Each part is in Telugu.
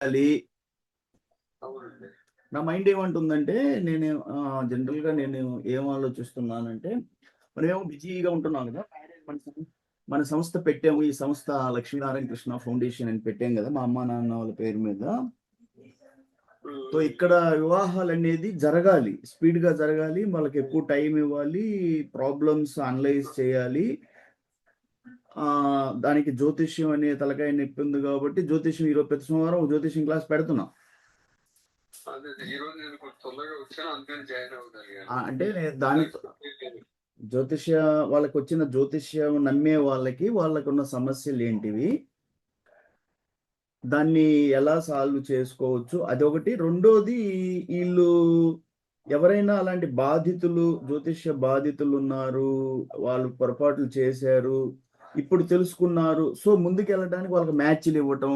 అది అవునండి. నా మైండ్ ఏమంటుందంటే నేను జనరల్‌గా నేను ఏం ఆలోచిస్తున్నానంటే, మనమేమో బిజీగా ఉంటున్నాం గదా! మన సం మన సంస్థ పెట్టాము. ఈ సంస్థ లక్ష్మీనారాయణ కృష్ణ ఫౌండేషన్ అని పెట్టాం గదా! మా అమ్మా, నాన్న వాళ్ళ పేరు మీద. సో, ఇక్కడ వివాహాలనేది జరగాలి. స్పీడ్‌గా జరగాలి. వాళ్ళకెక్కువ టైం ఇవ్వాలి. ప్రాబ్లమ్స్ అనలైజ్ చేయాలి. దానికి జ్యోతిష్యం అనే తలకాయ నొప్పుంది గాబట్టి, జ్యోతిష్యం ఈరోజు ప్రతి సోమవారం ఒక జ్యోతిష్యం క్లాస్ పెడుతున్నాం. అదే ఈరోజు నేను కొంచెం తొందరగా వచ్చాను, అందుకని జాయిన్ అవ్వగలిగాను. అంటే దానితో జ్యోతిష్య వాళ్ళకొచ్చిన జ్యోతిష్యం నమ్మే వాళ్ళకున్న సమస్యలేంటివి? దాన్ని ఎలా సాల్వ్ చేసుకోవచ్చు? అదొకటి. రెండోది ఈళ్ళు ఎవరైనా అలాంటి బాధితులు, జ్యోతిష్య బాధితులున్నారు. వాళ్ళు పొరపాట్లు చేశారు. ఇప్పుడు తెలుసుకున్నారు. సో, ముందుకెళ్ళడానికి వాళ్ళకి మ్యాచ్‌లివ్వటం.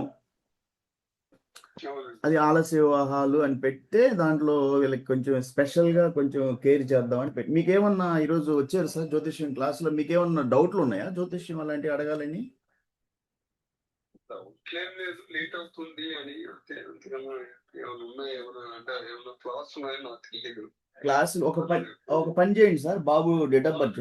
అది ఆలస్య వివాహాలు అని పెడితే దాంట్లో వీళ్ళకి కొంచెం స్పెషల్‌గా కొంచెం కేర్ చేద్దామని పెట్టి మీకేమన్నా ఈరోజు వచ్చారు సార్ జ్యోతిష్యం క్లాస్‌లో మీకేమన్నా డౌట్‌లున్నాయా? జ్యోతిష్యం అలాంటివి అడగాలని? డౌట్లేం లేదు, లేట్ అవుతుంది అని అంతే. అంతకన్నా ఏమైనా ఉన్నాయా, ఏమైనా అంటే ఏమైనా క్లాస్ ఉన్నాయని నాకు తెలియదు. క్లాసులు ఒక పని చేయండి sir. Babu date of birth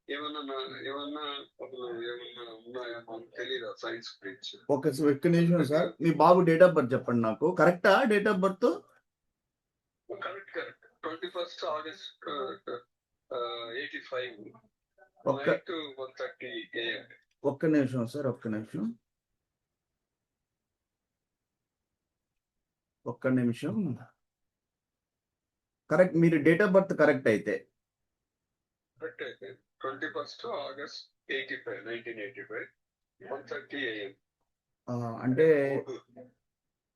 ఏమన్నా ఏమన్నా అసలు ఏమన్నా ఉన్నాయా మనకు తెలియదా సైన్స్ గురించి? ఒక్క నిమిషం sir. Me Babu date of birth చెప్పండి నాకు. కరెక్టా date of birth? Correct 21st August 85 ఒక్క నైట్ 1:30 AM. ఒక్క నిమిషం సార్. ఒక్క నిమిషం. ఒక్క నిమిషం. కరెక్ట్. మీరు డేట్ ఆఫ్ బర్త్ కరెక్ట్ అయితే. కరెక్ట్ అయితే 21st August 1985 1:30 AM. అంటే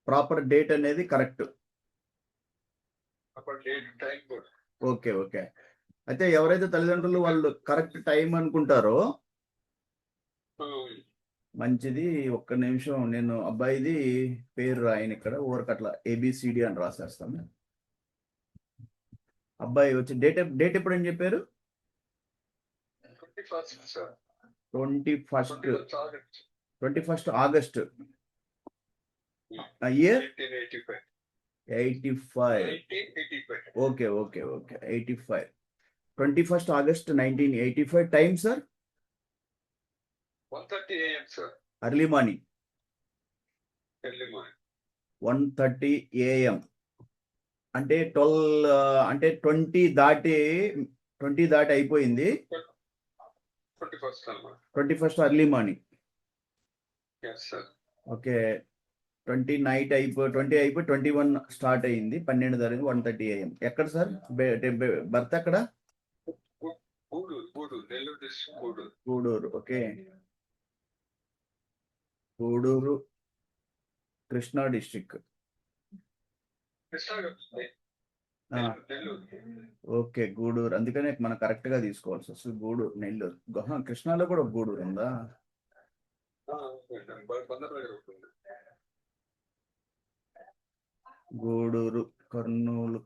ప్రాపర్ డేట్ అనేది కరెక్ట్. అప్పుడు డేట్ టైం కూడా. ఓకే. ఓకే. అయితే ఎవరైతే తల్లిదండ్రులు వాళ్ళు కరెక్ట్ టైం అనుకుంటారో మంచిది. ఒక్క నిమిషం నేను అబ్బాయిది పేరు రాయను ఇక్కడ. ఊరకట్ల ఏబిసిడి అని రాసేస్తాను. అబ్బాయి వచ్చి డేట్ ఎప్పుడని చెప్పారు? 21st August. Year 85. Okay. 85. 21st August 1985. Time sir? 1:30 AM sir. Early morning. 1:30 AM. అంటే 20 దాటి అయిపోయింది. 21st early morning. ఓకే. 20 అయిపోయి 21 స్టార్ట్ అయింది. 12 జరిగింది. 1:30 AM. ఎక్కడ సార్ బర్త్ ఎక్కడ? Gudur. Okay. Gudur Krishna district. Okay. Gudur. అందుకనే మనం కరెక్ట్ గా తీసుకోవాల్సి వస్తుంది. గూడూరు, నెల్లూరు. కృష్ణాలో కూడా గూడూరు ఉందా? గూడూరు,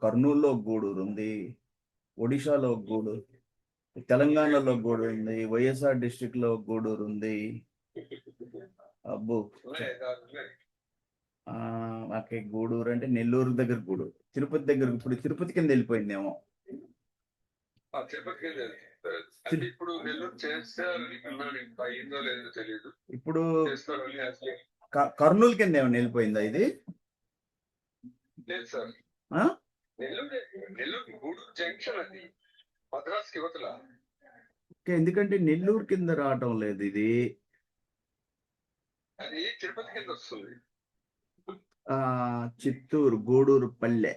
కర్నూలులో గూడూరు ఉంది. ఒడిశాలో గూడూరు, తెలంగాణలో గూడూరు ఉంది. వైఎస్ఆర్ డిస్ట్రిక్ట్ లో గూడూరు ఉంది. అబ్బో. మాకే గూడూరు అంటే నెల్లూరు దగ్గర గూడూరు, తిరుపతి దగ్గర. ఇప్పుడు తిరుపతి కింద వెళ్ళిపోయిందేమో. ఇప్పుడు కర్నూలు కింద ఏమన్నా వెళ్ళిపోయిందా ఇది? ఎందుకంటే నెల్లూరు కింద రావటం లేదు ఇది. అది తిరుపతి కింద వస్తుంది. చిత్తూరు, గూడూరు పల్లె.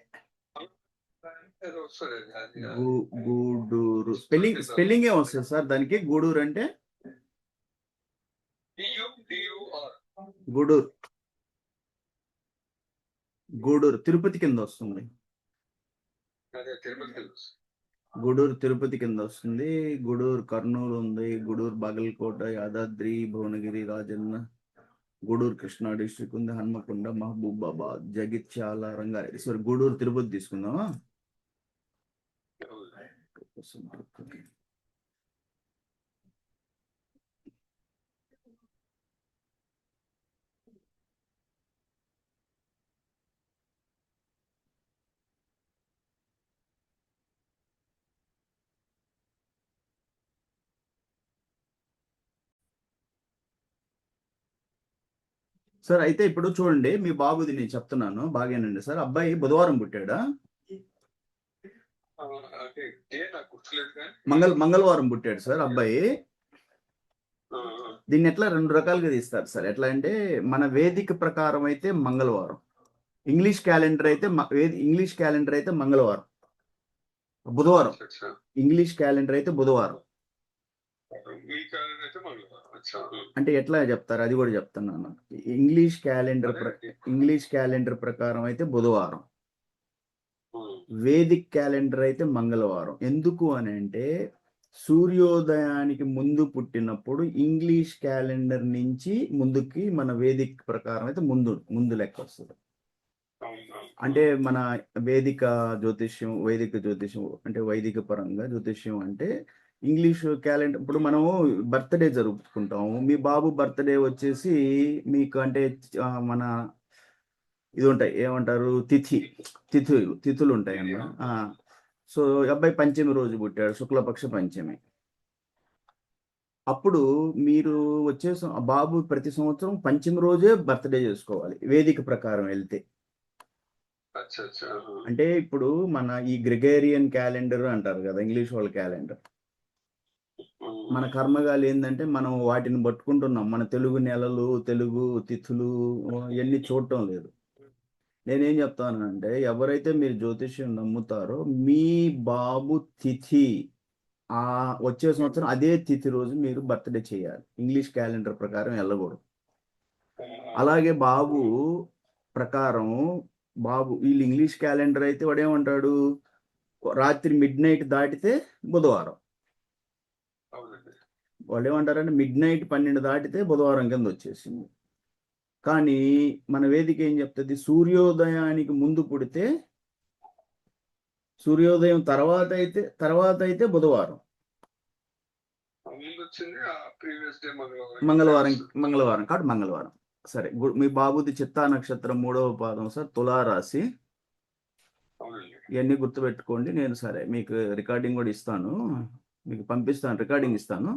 గూడూరు స్పెల్లింగ్ ఏం వస్తుంది సార్ దానికి? గూడూరు అంటే గూడూరు తిరుపతి కింద వస్తుంది. గూడూరు తిరుపతి కింద వస్తుంది. గూడూరు కర్నూలు ఉంది. గూడూరు బాగలకోట, యాదాద్రి, భువనగిరి, రాజన్న, గూడూరు కృష్ణా డిస్ట్రిక్ట్ ఉంది. హన్మకొండ, మహబూబాబాద్, జగిత్యాల, రంగారెడ్డి. సార్ గూడూరు తిరుపతి తీసుకుందామా? సార్ అయితే ఇప్పుడు చూడండి, మీ బాబుది నేను చెప్తున్నాను బాగేనండి సార్. అబ్బాయి బుధవారం పుట్టాడా? ఆ, అంటే నాకు గుర్తులేదు కానీ మంగళవారం పుట్టాడు సార్ అబ్బాయి. ఆ, దీన్ని ఎట్లా రెండు రకాలుగా తీస్తారు సార్. ఎట్లా అంటే మన వేదిక ప్రకారం అయితే మంగళవారం, ఇంగ్లీష్ క్యాలెండర్ అయితే ఇంగ్లీష్ క్యాలెండర్ అయితే మంగళవారం, బుధవారం. అచ్చా, అచ్చా. ఇంగ్లీష్ క్యాలెండర్ అయితే బుధవారం. మీ క్యాలెండర్ అయితే మంగళవారం. అచ్చా, అంటే ఎట్లా చెప్తారు అది కూడా చెప్తున్నాను. ఇంగ్లీష్ క్యాలెండర్ అదే. ఇంగ్లీష్ క్యాలెండర్ ప్రకారం అయితే బుధవారం, ఆ, వేదిక్ క్యాలెండర్ అయితే మంగళవారం. ఎందుకు అని అంటే సూర్యోదయానికి ముందు పుట్టినప్పుడు ఇంగ్లీష్ క్యాలెండర్ నుంచి ముందుకి మన వేదిక్ ప్రకారం అయితే ముందు ముందు లెక్క వస్తుంది. అవును, అవును. అంటే మన వేదిక వైదిక జ్యోతిష్యం అంటే వైదిక పరంగా జ్యోతిష్యం అంటే ఇంగ్లీష్ క్యాలెండర్. ఇప్పుడు మనము బర్త్డే జరుపుకుంటాము. మీ బాబు బర్త్డే వచ్చేసి మీకు అంటే మన ఇది ఉంటాయి, ఏమంటారు, తిథులు ఉంటాయి అన్న. సో అబ్బాయి పంచమి రోజు పుట్టాడు, శుక్లపక్ష పంచమి. అప్పుడు మీరు బాబు ప్రతి సంవత్సరం పంచమి రోజే బర్త్డే చేసుకోవాలి వేదిక ప్రకారం వెళ్తే. అచ్చా, అచ్చా. అంటే ఇప్పుడు మన ఈ గ్రెగేరియన్ క్యాలెండర్ అంటారు కదా ఇంగ్లీష్ వాళ్ళ క్యాలెండర్. మన కర్మగాలు ఏంటంటే మనం వాటిని పట్టుకుంటున్నాం. మన తెలుగు నెలలు, తెలుగు తిథులు ఇవన్నీ చూడటం లేదు. నేనేం చెప్తానంటే ఎవరైతే మీరు జ్యోతిష్యం నమ్ముతారో మీ బాబు తిథి ఆ వచ్చే సంవత్సరం అదే తిథి రోజు మీరు బర్త్డే చేయాలి. ఇంగ్లీష్ క్యాలెండర్ ప్రకారం వెళ్ళకూడదు. అలాగే బాబు ప్రకారం వీళ్ళు ఇంగ్లీష్ క్యాలెండర్ అయితే వాడు ఏమంటాడు, రాత్రి మిడ్ నైట్ దాటితే బుధవారం. వాళ్ళు ఏమంటారంటే మిడ్-నైట్ 12 దాటితే బుధవారం కింద వచ్చేసింది. కానీ మన వేదిక ఏం చెప్తుంది, సూర్యోదయానికి ముందు పుడితే సూర్యోదయం తర్వాత అయితే బుధవారం, మంగళవారం కాబట్టి మంగళవారం. సరే, మీ బాబుది చిత్తా నక్షత్రం 3వ పాదం సార్, తులారాశి. ఇవన్నీ గుర్తుపెట్టుకోండి. నేను సరే మీకు రికార్డింగ్ కూడా ఇస్తాను, మీకు పంపిస్తాను, రికార్డింగ్ ఇస్తాను.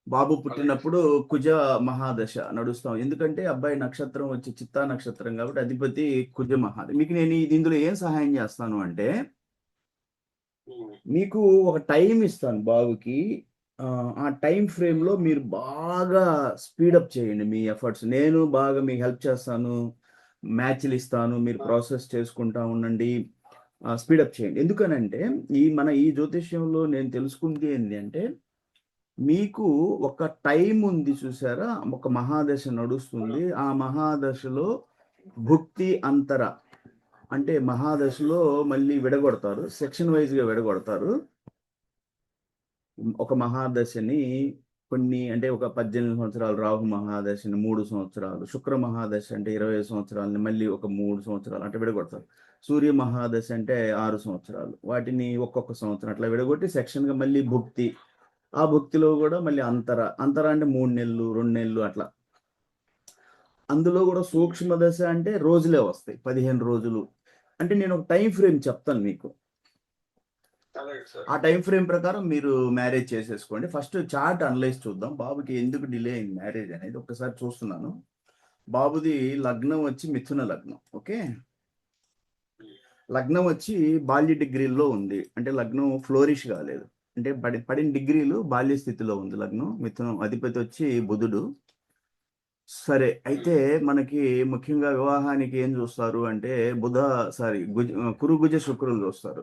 బాబు పుట్టినప్పుడు కుజ మహాదశ నడుస్తాం. ఎందుకంటే అబ్బాయి నక్షత్రం వచ్చి చిత్తా నక్షత్రం కాబట్టి అధిపతి కుజ మహాదశ. మీకు నేను ఇందులో ఏం సహాయం చేస్తాను అంటే మీకు ఒక టైం ఇస్తాను బాబుకి. ఆ టైం ఫ్రేమ్లో మీరు బాగా స్పీడప్ చేయండి మీ ఎఫర్ట్స్. నేను బాగా మీకు హెల్ప్ చేస్తాను, మ్యాచ్లు ఇస్తాను, మీరు ప్రాసెస్ చేసుకుంటా ఉండండి, స్పీడప్ చేయండి. ఎందుకనంటే ఈ జ్యోతిష్యంలో నేను తెలుసుకుంది ఏంటి అంటే మీకు ఒక టైం ఉంది చూసారా, ఒక మహాదశ నడుస్తుంది. ఆ మహాదశలో భుక్తి అంతర అంటే మహాదశలో మళ్ళీ విడగొడతారు, సెక్షన్ వైజ్గా విడగొడతారు. ఒక మహాదశని కొన్ని అంటే ఒక 18 సంవత్సరాలు రాహు మహాదశని 3 సంవత్సరాలు, శుక్ర మహాదశ అంటే 20 సంవత్సరాలని మళ్ళీ ఒక 3 సంవత్సరాలు అంటే విడగొడతారు. సూర్య మహాదశ అంటే 6 సంవత్సరాలు, వాటిని ఒక్కొక్క సంవత్సరం అట్లా విడగొట్టి సెక్షన్గా మళ్ళీ భుక్తి. ఆ భుక్తిలో కూడా మళ్ళీ అంతర అంటే 3 నెలలు 2 నెలలు అట్లా. అందులో కూడా సూక్ష్మ దశ అంటే రోజులే వస్తాయి, 15 రోజులు. అంటే నేను ఒక టైం ఫ్రేమ్ చెప్తాను మీకు. ఆ టైం ఫ్రేమ్ ప్రకారం మీరు మ్యారేజ్ చేసేసుకోండి. ఫస్ట్ చార్ట్ అనలైజ్ చూద్దాం, బాబుకి ఎందుకు డిలే అయింది మ్యారేజ్ అనేది ఒకసారి చూస్తున్నాను. బాబుది లగ్నం వచ్చి మిథున లగ్నం. ఓకే, లగ్నం వచ్చి బాల్య డిగ్రీల్లో ఉంది, అంటే లగ్నం ఫ్లోరిష్ కాలేదు, అంటే పడిన డిగ్రీలు బాల్య స్థితిలో ఉంది లగ్నం. మిథునం అధిపతి వచ్చి బుధుడు. సరే, అయితే మనకి ముఖ్యంగా వివాహానికి ఏం చూస్తారు అంటే కురు గుజ శుక్రులు చూస్తారు.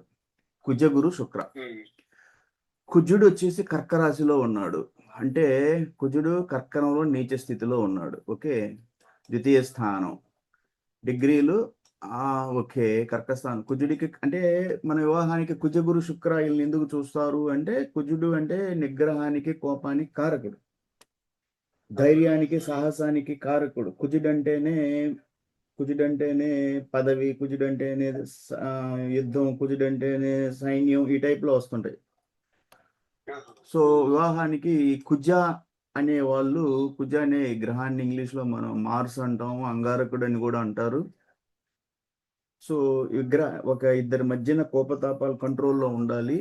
కుజ గురు శుక్ర. కుజుడు వచ్చేసి కర్కరాశిలో ఉన్నాడు, అంటే కుజుడు కర్కరంలో నీచ స్థితిలో ఉన్నాడు. ఓకే, ద్వితీయ స్థానం డిగ్రీలు. ఓకే, కర్కస్థానం కుజుడికి. అంటే మన వివాహానికి కుజగురు శుక్ర వీళ్ళని ఎందుకు చూస్తారు అంటే కుజుడు అంటే నిగ్రహానికి కోపానికి కారకుడు, ధైర్యానికి సాహసానికి కారకుడు. కుజుడంటేనే పదవి, కుజుడంటేనే యుద్ధం, కుజుడంటేనే సైన్యం, ఈ టైప్లో వస్తుంటాయి. సో వివాహానికి కుజ అనే వాళ్ళు, కుజ అనే గ్రహాన్ని ఇంగ్లీష్లో మనం మార్స్ అంటాం, అంగారకుడు అని కూడా అంటారు. సో ఒక ఇద్దరి మధ్యన కోపతాపాలు కంట్రోల్లో ఉండాలి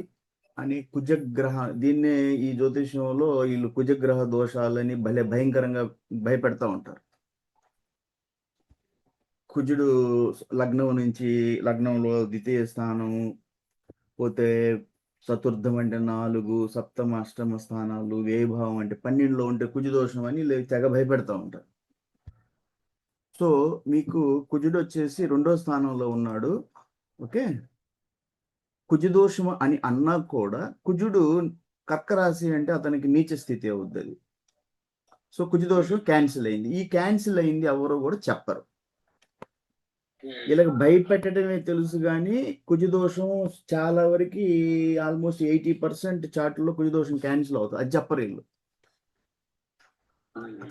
అని కుజగ్రహ. దీన్నే ఈ జ్యోతిష్యంలో వీళ్ళు కుజగ్రహ దోషాలని భలే భయంకరంగా భయపెడతా ఉంటారు. కుజుడు లగ్నం నుంచి లగ్నంలో ద్వితీయ స్థానం పోతే చతుర్థం అంటే 4, సప్తమ అష్టమ స్థానాలు, వ్యయభావం అంటే 12లో ఉంటే కుజు దోషం అని తెగ భయపెడతా ఉంటారు. సో మీకు కుజుడు వచ్చేసి 2వ స్థానంలో ఉన్నాడు. ఓకే, కుజు దోషం అని అన్నా కూడా కుజుడు కర్క రాశి అంటే అతనికి నీచ స్థితి అవుద్ది అది. సో కుజు దోషం క్యాన్సిల్ అయింది. ఈ క్యాన్సిల్ అయింది ఎవరో కూడా చెప్పరు. వీళ్ళకి భయపెట్టడమే తెలుసు కానీ కుజదోషం చాలా వరకు ఆల్మోస్ట్ 80% చార్ట్లో కుజదోషం క్యాన్సిల్ అవుతుంది, అది చెప్పరు వీళ్ళు.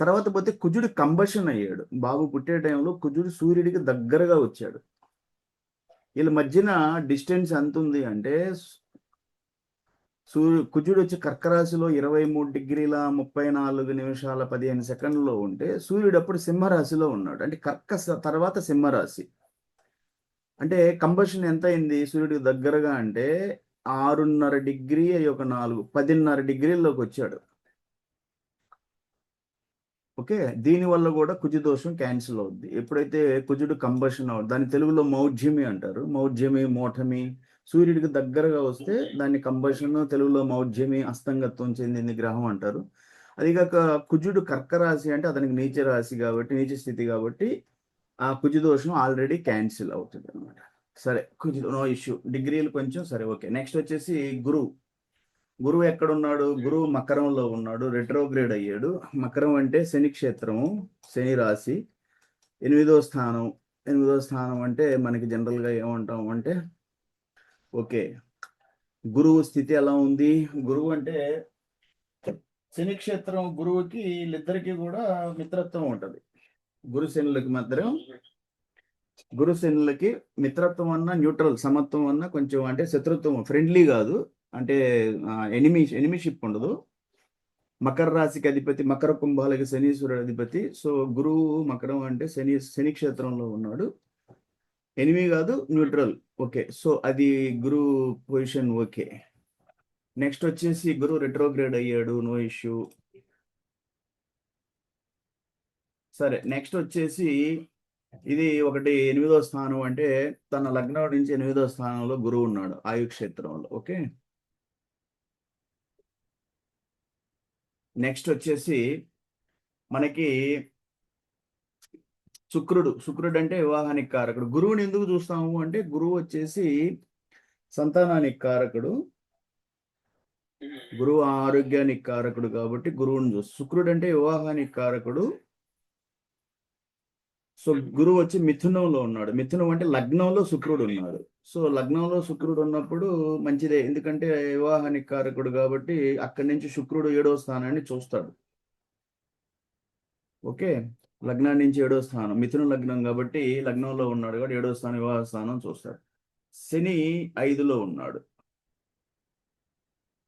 తర్వాత పోతే కుజుడు కంబషన్ అయ్యాడు. బాబు పుట్టే టైంలో కుజుడు సూర్యుడికి దగ్గరగా వచ్చాడు. వీళ్ళ మధ్యన డిస్టెన్స్ ఎంత ఉంది అంటే కుజుడు వచ్చి కర్కరాశిలో 23°34'15" ఉంటే సూర్యుడు అప్పుడు సింహరాశిలో ఉన్నాడు. అంటే కర్క తర్వాత సింహరాశి. అంటే కంబషన్ ఎంత అయింది సూర్యుడికి దగ్గరగా అంటే 6.5 అది ఒక 4 10.5 వచ్చాడు. ఓకే, దీనివల్ల కూడా కుజు దోషం క్యాన్సిల్ అవుద్ది. ఎప్పుడైతే కుజుడు కంబషన్ అవుతుంది, దాన్ని తెలుగులో మౌఢ్యమి అంటారు. మౌఢ్యమి, మోఠమి, సూర్యుడికి దగ్గరగా వస్తే దాన్ని కంబషన్, తెలుగులో మౌఢ్యమి, అస్తంగత్వం చెందింది గ్రహం అంటారు. అదిగాక కుజుడు కర్క రాశి అంటే అతనికి నీచ రాశి కాబట్టి, నీచ స్థితి కాబట్టి ఆ కుజు దోషం ఆల్రెడీ క్యాన్సిల్ అవుతుంది అనమాట. సరే, కుజు నో ఇష్యూ, డిగ్రీలు కొంచెం సరే. ఓకే, నెక్స్ట్ వచ్చేసి గురువు ఎక్కడున్నాడు? గురువు మకరంలో ఉన్నాడు, రెట్రోగ్రేడ్ అయ్యాడు. మకరం అంటే శని క్షేత్రము, శని రాశి, 8వ స్థానం. 8వ స్థానం అంటే మనకి జనరల్గా ఏమంటాం అంటే ఓకే, గురువు స్థితి ఎలా ఉంది? గురువు అంటే శని క్షేత్రం, గురువుకి వీళ్ళిద్దరికీ కూడా మిత్రత్వం ఉంటుంది. గురు శనులకి మిత్రత్వం అన్నా న్యూట్రల్, సమత్వం అన్నా కొంచెం అంటే శత్రుత్వం, ఫ్రెండ్లీ కాదు, అంటే ఎనిమిషిప్ ఉండదు. మకర రాశికి అధిపతి, మకర కుంభాలకి శనీశ్వరుడు అధిపతి. సో గురువు మకరం అంటే శని క్షేత్రంలో ఉన్నాడు, ఎనిమి కాదు, న్యూట్రల్. ఓకే, సో అది గురు పొజిషన్. ఓకే, నెక్స్ట్ వచ్చేసి గురు రెట్రోగ్రేడ్ అయ్యాడు, నో ఇష్యూ. సరే, నెక్స్ట్ వచ్చేసి ఇది ఒకటి 8వ స్థానం అంటే తన లగ్నం నుంచి 8వ స్థానంలో గురువు ఉన్నాడు, ఆయుక్షేత్రంలో. ఓకే, నెక్స్ట్ వచ్చేసి మనకి శుక్రుడు అంటే వివాహానికి కారకుడు. గురువుని ఎందుకు చూస్తాము అంటే గురువు వచ్చేసి సంతానానికి కారకుడు, గురువు ఆరోగ్యానికి కారకుడు కాబట్టి గురువుని చూస్తాం. శుక్రుడు అంటే వివాహానికి కారకుడు. సో గురువు వచ్చి మిథునంలో ఉన్నాడు. మిథునం అంటే లగ్నంలో శుక్రుడు ఉన్నాడు. సో లగ్నంలో శుక్రుడు ఉన్నప్పుడు మంచిదే, ఎందుకంటే వివాహానికి కారకుడు కాబట్టి అక్కడి నుంచి శుక్రుడు 7వ స్థానాన్ని చూస్తాడు. ఓకే, లగ్నం నుంచి 7వ స్థానం, మిథున లగ్నం కాబట్టి లగ్నంలో ఉన్నాడు కాబట్టి 7వ స్థానం, వివాహ స్థానం చూస్తాడు. శని 5లో ఉన్నాడు,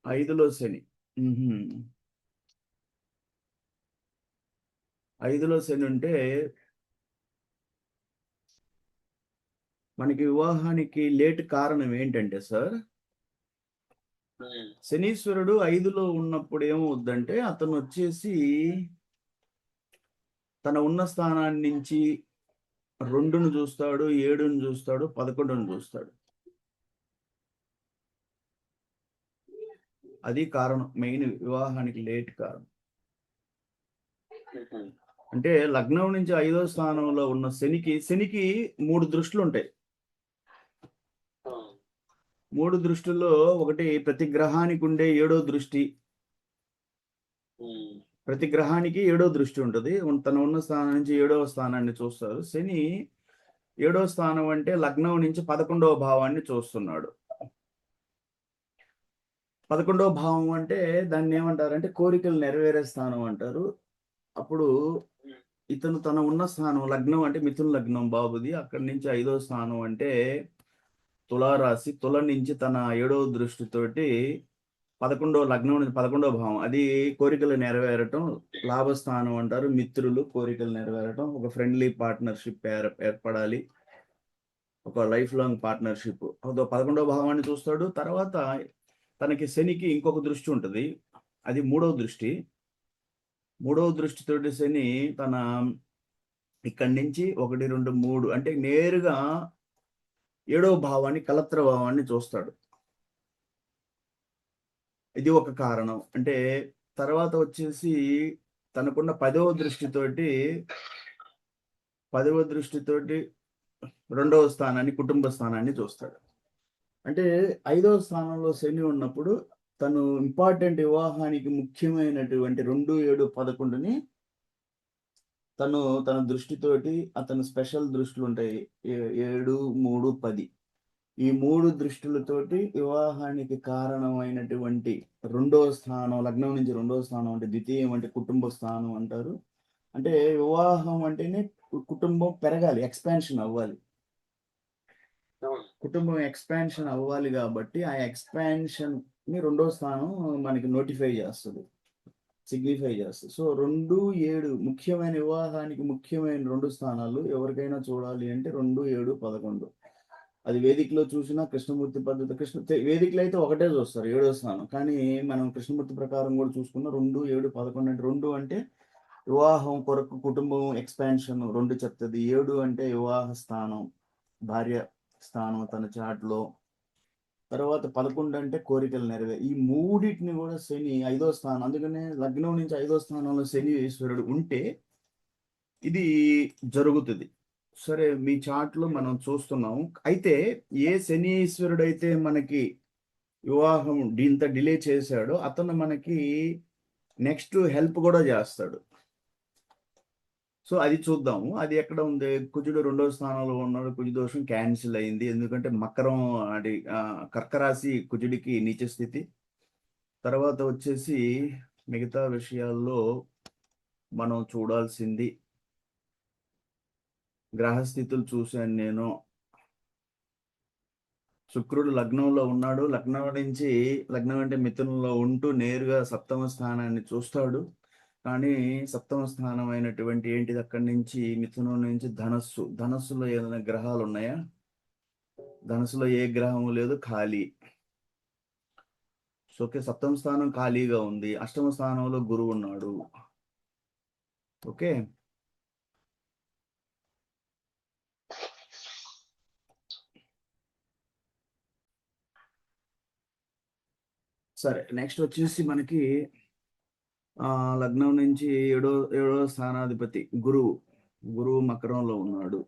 5లో శని. 5లో శని ఉంటే మనకి వివాహానికి లేట్ కారణం ఏంటంటే సార్, శనీశ్వరుడు 5లో ఉన్నప్పుడు ఏమవుద్దంటే అతను వచ్చేసి తన ఉన్న స్థానాన్ని నుంచి 2ను చూస్తాడు, 7ను చూస్తాడు, 11ను చూస్తాడు. అది కారణం, మెయిన్ వివాహానికి లేట్ కారణం. అంటే లగ్నం నుంచి 5వ స్థానంలో ఉన్న శనికి 3 దృష్టిలు ఉంటాయి. 3 దృష్టిల్లో ఒకటి ప్రతి గ్రహానికి ఉండే 7వ దృష్టి. ప్రతి గ్రహానికి 7వ దృష్టి ఉంటుంది. తన ఉన్న స్థానం నుంచి 7వ స్థానాన్ని చూస్తారు. శని 7వ స్థానం అంటే లగ్నం నుంచి 11వ భావాన్ని చూస్తున్నాడు. 11వ భావం అంటే దాన్ని ఏమంటారంటే కోరికలు నెరవేరే స్థానం అంటారు. అప్పుడు ఇతను తన ఉన్న స్థానం, లగ్నం అంటే మిథున లగ్నం బాబుది, అక్కడి నుంచి 5వ స్థానం అంటే తులారాశి, తుల నుంచి తన 7వ దృష్టితోటి 11వ లగ్నం నుంచి 11వ భావం, అది కోరికలు నెరవేరటం, లాభస్థానం అంటారు. మిత్రులు, కోరికలు నెరవేరటం, ఒక ఫ్రెండ్లీ పార్ట్నర్షిప్ ఏర్పడాలి, ఒక లైఫ్ లాంగ్ పార్ట్నర్షిప్. 11వ భావాన్ని చూస్తాడు. తర్వాత తనకి శనికి ఇంకొక దృష్టి ఉంటుంది, అది 3వ దృష్టి. 3వ దృష్టితోటి శని తన ఇక్కడి నుంచి 1, 2, 3 అంటే నేరుగా 7వ భావాన్ని కలత్ర భావాన్ని చూస్తాడు. ఇది ఒక కారణం. అంటే తర్వాత వచ్చేసి తనకున్న 10వ దృష్టితోటి 2వ స్థానాన్ని, కుటుంబ స్థానాన్ని చూస్తాడు. అంటే 5వ స్థానంలో శని ఉన్నప్పుడు తను ఇంపార్టెంట్ వివాహానికి ముఖ్యమైనటువంటి 2, 7, 11ని తన దృష్టితోటి అతను స్పెషల్ దృష్టిలుంటాయి. 7, 3, 10 ఈ 3 దృష్టులతోటి వివాహానికి కారణమైనటువంటి 2వ స్థానం, లగ్నం నుంచి 2వ స్థానం అంటే ద్వితీయం అంటే కుటుంబ స్థానం అంటారు. అంటే వివాహం అంటేనే కుటుంబం పెరగాలి, ఎక్స్పాన్షన్ అవ్వాలి. కుటుంబం ఎక్స్పాన్షన్ అవ్వాలి కాబట్టి ఆ ఎక్స్పాన్షన్‌ని 2వ స్థానం మనకి నోటిఫై చేస్తది. సిగ్నిఫై చేస్తది. సో 2, 7 ముఖ్యమైన వివాహానికి ముఖ్యమైన 2 స్థానాలు ఎవరికైనా చూడాలి అంటే 2, 7, 11. అది వేదికలో చూసినా కృష్ణమూర్తి పద్ధతి వేదికలో అయితే ఒకటే చూస్తారు 7వ స్థానం. కానీ మనం కృష్ణమూర్తి ప్రకారం కూడా చూసుకున్న 2, 7, 11 అంటే 2 అంటే వివాహం కొరకు కుటుంబం ఎక్స్పాన్షన్ 2 చెప్తది. 7 అంటే వివాహ స్థానం, భార్య స్థానం తన చార్ట్‌లో. తర్వాత 11 అంటే కోరికలు ఈ మూడిటిని కూడా శని 5వ స్థానం. అందుకనే లగ్నం నుంచి 5వ స్థానంలో శని ఈశ్వరుడు ఉంటే ఇది జరుగుతది. సరే మీ చార్ట్‌లో మనం చూస్తున్నాం. అయితే ఏ శనీశ్వరుడైతే మనకి వివాహం ఇంత డిలే చేశాడో అతను మనకి నెక్స్ట్ హెల్ప్ కూడా చేస్తాడు. సో అది చూద్దాము. అది ఎక్కడ ఉంది? కుజుడు 2వ స్థానంలో ఉన్నాడు. కుజ దోషం క్యాన్సిల్ అయింది. ఎందుకంటే మకరం కర్క రాశి కుజుడికి నీచ స్థితి. తర్వాత వచ్చేసి మిగతా విషయాల్లో మనం చూడాల్సింది గ్రహస్థితులు చూశాను నేను. శుక్రుడు లగ్నంలో ఉన్నాడు. లగ్నం అంటే మిథునంలో ఉంటూ నేరుగా 7వ స్థానాన్ని చూస్తాడు. కానీ 7వ స్థానం అయినటువంటి ఏంటిది అక్కడి నుంచి మిథునం నుంచి ధనస్సు. ధనస్సులో ఏదైనా గ్రహాలు ఉన్నాయా? ధనస్సులో ఏ గ్రహము లేదు, ఖాళీ. సో ఓకే, 7వ స్థానం ఖాళీగా ఉంది. 8వ స్థానంలో గురువు ఉన్నాడు. ఓకే, సరే నెక్స్ట్ వచ్చేసి మనకి లగ్నం నుంచి ఏడో స్థానాధిపతి గురువు మకరంలో ఉన్నాడు.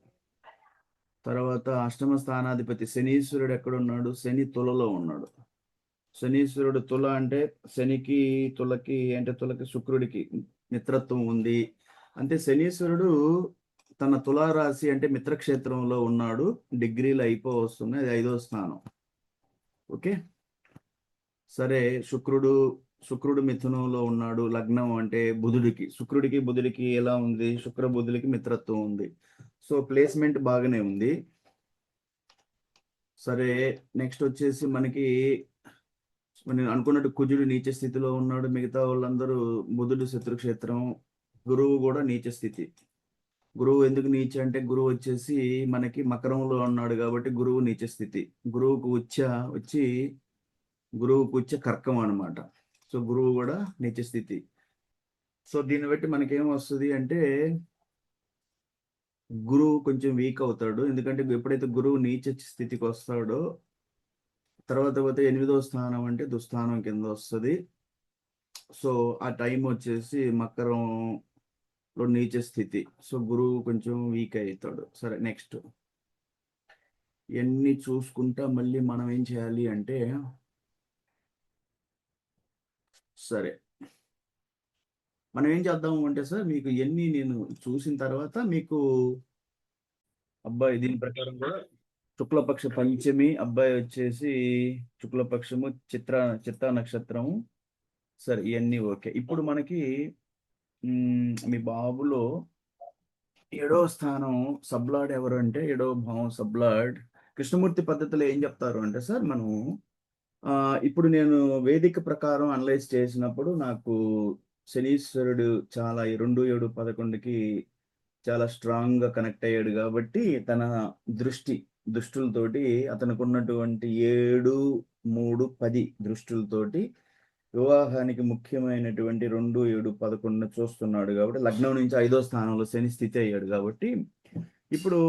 తర్వాత 8వ స్థానాధిపతి శనీశ్వరుడు ఎక్కడున్నాడు? శని తులలో ఉన్నాడు. శనీశ్వరుడు తుల అంటే శనికి తులకి శుక్రుడికి మిత్రత్వం ఉంది. అంటే శనీశ్వరుడు తన తులారాశి అంటే మిత్రక్షేత్రంలో ఉన్నాడు. డిగ్రీలు వస్తుంది. అది 5వ స్థానం. ఓకే, సరే శుక్రుడు మిథునంలో ఉన్నాడు. లగ్నం అంటే శుక్రుడికి ఎలా ఉంది? శుక్ర బుధుడికి మిత్రత్వం ఉంది. సో ప్లేస్మెంట్ బాగానే ఉంది. సరే నెక్స్ట్ వచ్చేసి మనకి నేను అనుకున్నట్టు కుజుడు నీచ స్థితిలో ఉన్నాడు. మిగతా వాళ్ళందరూ బుధుడు శత్రుక్షేత్రం, గురువు కూడా నీచ స్థితి. గురువు ఎందుకు నీచ అంటే గురువు వచ్చేసి మనకి మకరంలో ఉన్నాడు కాబట్టి గురువు నీచ స్థితి. గురువుకు ఉచ్చ కర్కం అనమాట. సో గురువు కూడా నీచ స్థితి. సో దీన్ని బట్టి మనకేం వస్తుంది అంటే గురువు కొంచెం వీక్ అవుతాడు. ఎందుకంటే ఎప్పుడైతే గురువు నీచ స్థితికి వస్తాడో తర్వాత 8వ స్థానం అంటే దుస్థానం కింద వస్తుంది. సో ఆ టైం వచ్చేసి మకరంలో నీచ స్థితి. సో గురువు కొంచెం వీక్ అవుతాడు. సరే నెక్స్ట్ ఇవన్నీ చూసుకుంటా మళ్ళీ మనం ఏం చేయాలి అంటే సరే మనం ఏం చేద్దాము అంటే సార్ మీకు ఎన్ని నేను చూసిన తర్వాత మీకు అబ్బాయి దీని ప్రకారం కూడా శుక్లపక్ష పంచమి, అబ్బాయి వచ్చేసి శుక్లపక్షము చిత్తా నక్షత్రము. సరే ఇవన్నీ ఓకే. ఇప్పుడు మనకి మీ బాబులో 7వ స్థానం సబ్లాడ్ ఎవరు అంటే 7వ భావం సబ్లాడ్. కృష్ణమూర్తి పద్ధతిలో ఏం చెప్తారు అంటే సార్ మనం ఇప్పుడు నేను వేదిక ప్రకారం అనలైజ్ చేసినప్పుడు నాకు శనీశ్వరుడు చాలా 2, 7, 11కి చాలా స్ట్రాంగ్ గా కనెక్ట్ అయ్యాడు కాబట్టి తన దృష్టులతోటి అతనికి ఉన్నటువంటి 7, 3, 10 దృష్టులతోటి వివాహానికి ముఖ్యమైనటువంటి 2, 7, 11 చూస్తున్నాడు కాబట్టి లగ్నం నుంచి 5వ స్థానంలో శని స్థితి అయ్యాడు కాబట్టి ఇప్పుడు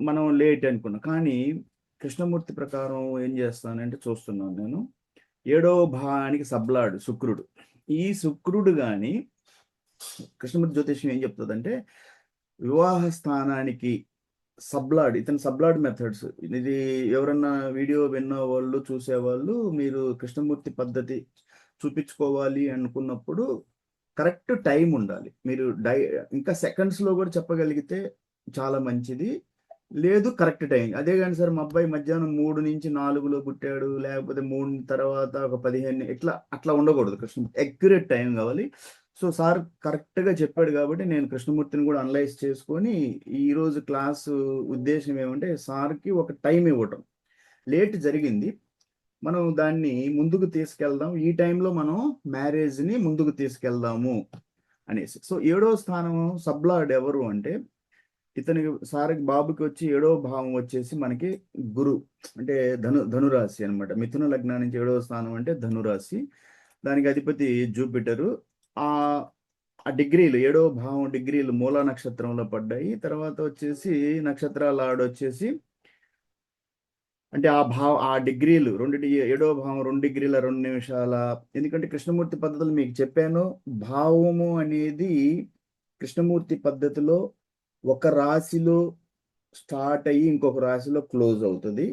మనం లేట్ అనుకున్నాం. కానీ కృష్ణమూర్తి ప్రకారం ఏం చేస్తానంటే చూస్తున్నాను నేను 7వ భావానికి సబ్లాడు శుక్రుడు. ఈ శుక్రుడు కానీ కృష్ణమూర్తి జ్యోతిష్యం ఏం చెప్తుందంటే వివాహ స్థానానికి సబ్లాడ్, ఇతని సబ్లాడ్ మెథడ్స్. ఇది ఎవరన్నా వీడియో విన్న వాళ్ళు చూసేవాళ్ళు మీరు కృష్ణమూర్తి పద్ధతి చూపించుకోవాలి అనుకున్నప్పుడు కరెక్ట్ టైం ఉండాలి. మీరు ఇంకా సెకండ్స్లో కూడా చెప్పగలిగితే చాలా మంచిది. లేదు కరెక్ట్ టైం. అదే కానీ సార్ మా అబ్బాయి మధ్యాహ్నం 3 నుంచి 4లో పుట్టాడు, లేకపోతే 3 తర్వాత ఒక 15 అట్లా ఉండకూడదు. అక్యురేట్ టైం కావాలి. సో సార్ కరెక్ట్గా చెప్పాడు కాబట్టి నేను కృష్ణమూర్తిని కూడా అనలైజ్ చేసుకొని ఈరోజు క్లాసు ఉద్దేశం ఏమంటే సార్కి ఒక టైం ఇవ్వటం. లేట్ జరిగింది, మనం దాన్ని ముందుకు తీసుకెళ్దాం, ఈ టైంలో మనం మ్యారేజ్ని ముందుకు తీసుకెళ్దాము అనేసి. సో 7వ స్థానం సబ్లాడ్ ఎవరు అంటే ఇతనికి సార్కి బాబుకి వచ్చి 7వ భావం వచ్చేసి మనకి గురు, అంటే ధనురాశి అనమాట. మిథున లగ్నం నుంచి 7వ స్థానం అంటే ధనురాశి, దానికి అధిపతి జూపిటరు. ఆ డిగ్రీలు 7వ భావం డిగ్రీలు మూలా నక్షత్రంలో పడ్డాయి. తర్వాత వచ్చేసి నక్షత్రాల ఆడొచ్చేసి అంటే ఆ డిగ్రీలు 7వ భావం 2 డిగ్రీల 2 నిమిషాల. ఎందుకంటే కృష్ణమూర్తి పద్ధతులు మీకు చెప్పాను, భావము అనేది కృష్ణమూర్తి పద్ధతిలో ఒక రాశిలో స్టార్ట్ అయ్యి ఇంకొక రాశిలో క్లోజ్ అవుతుంది.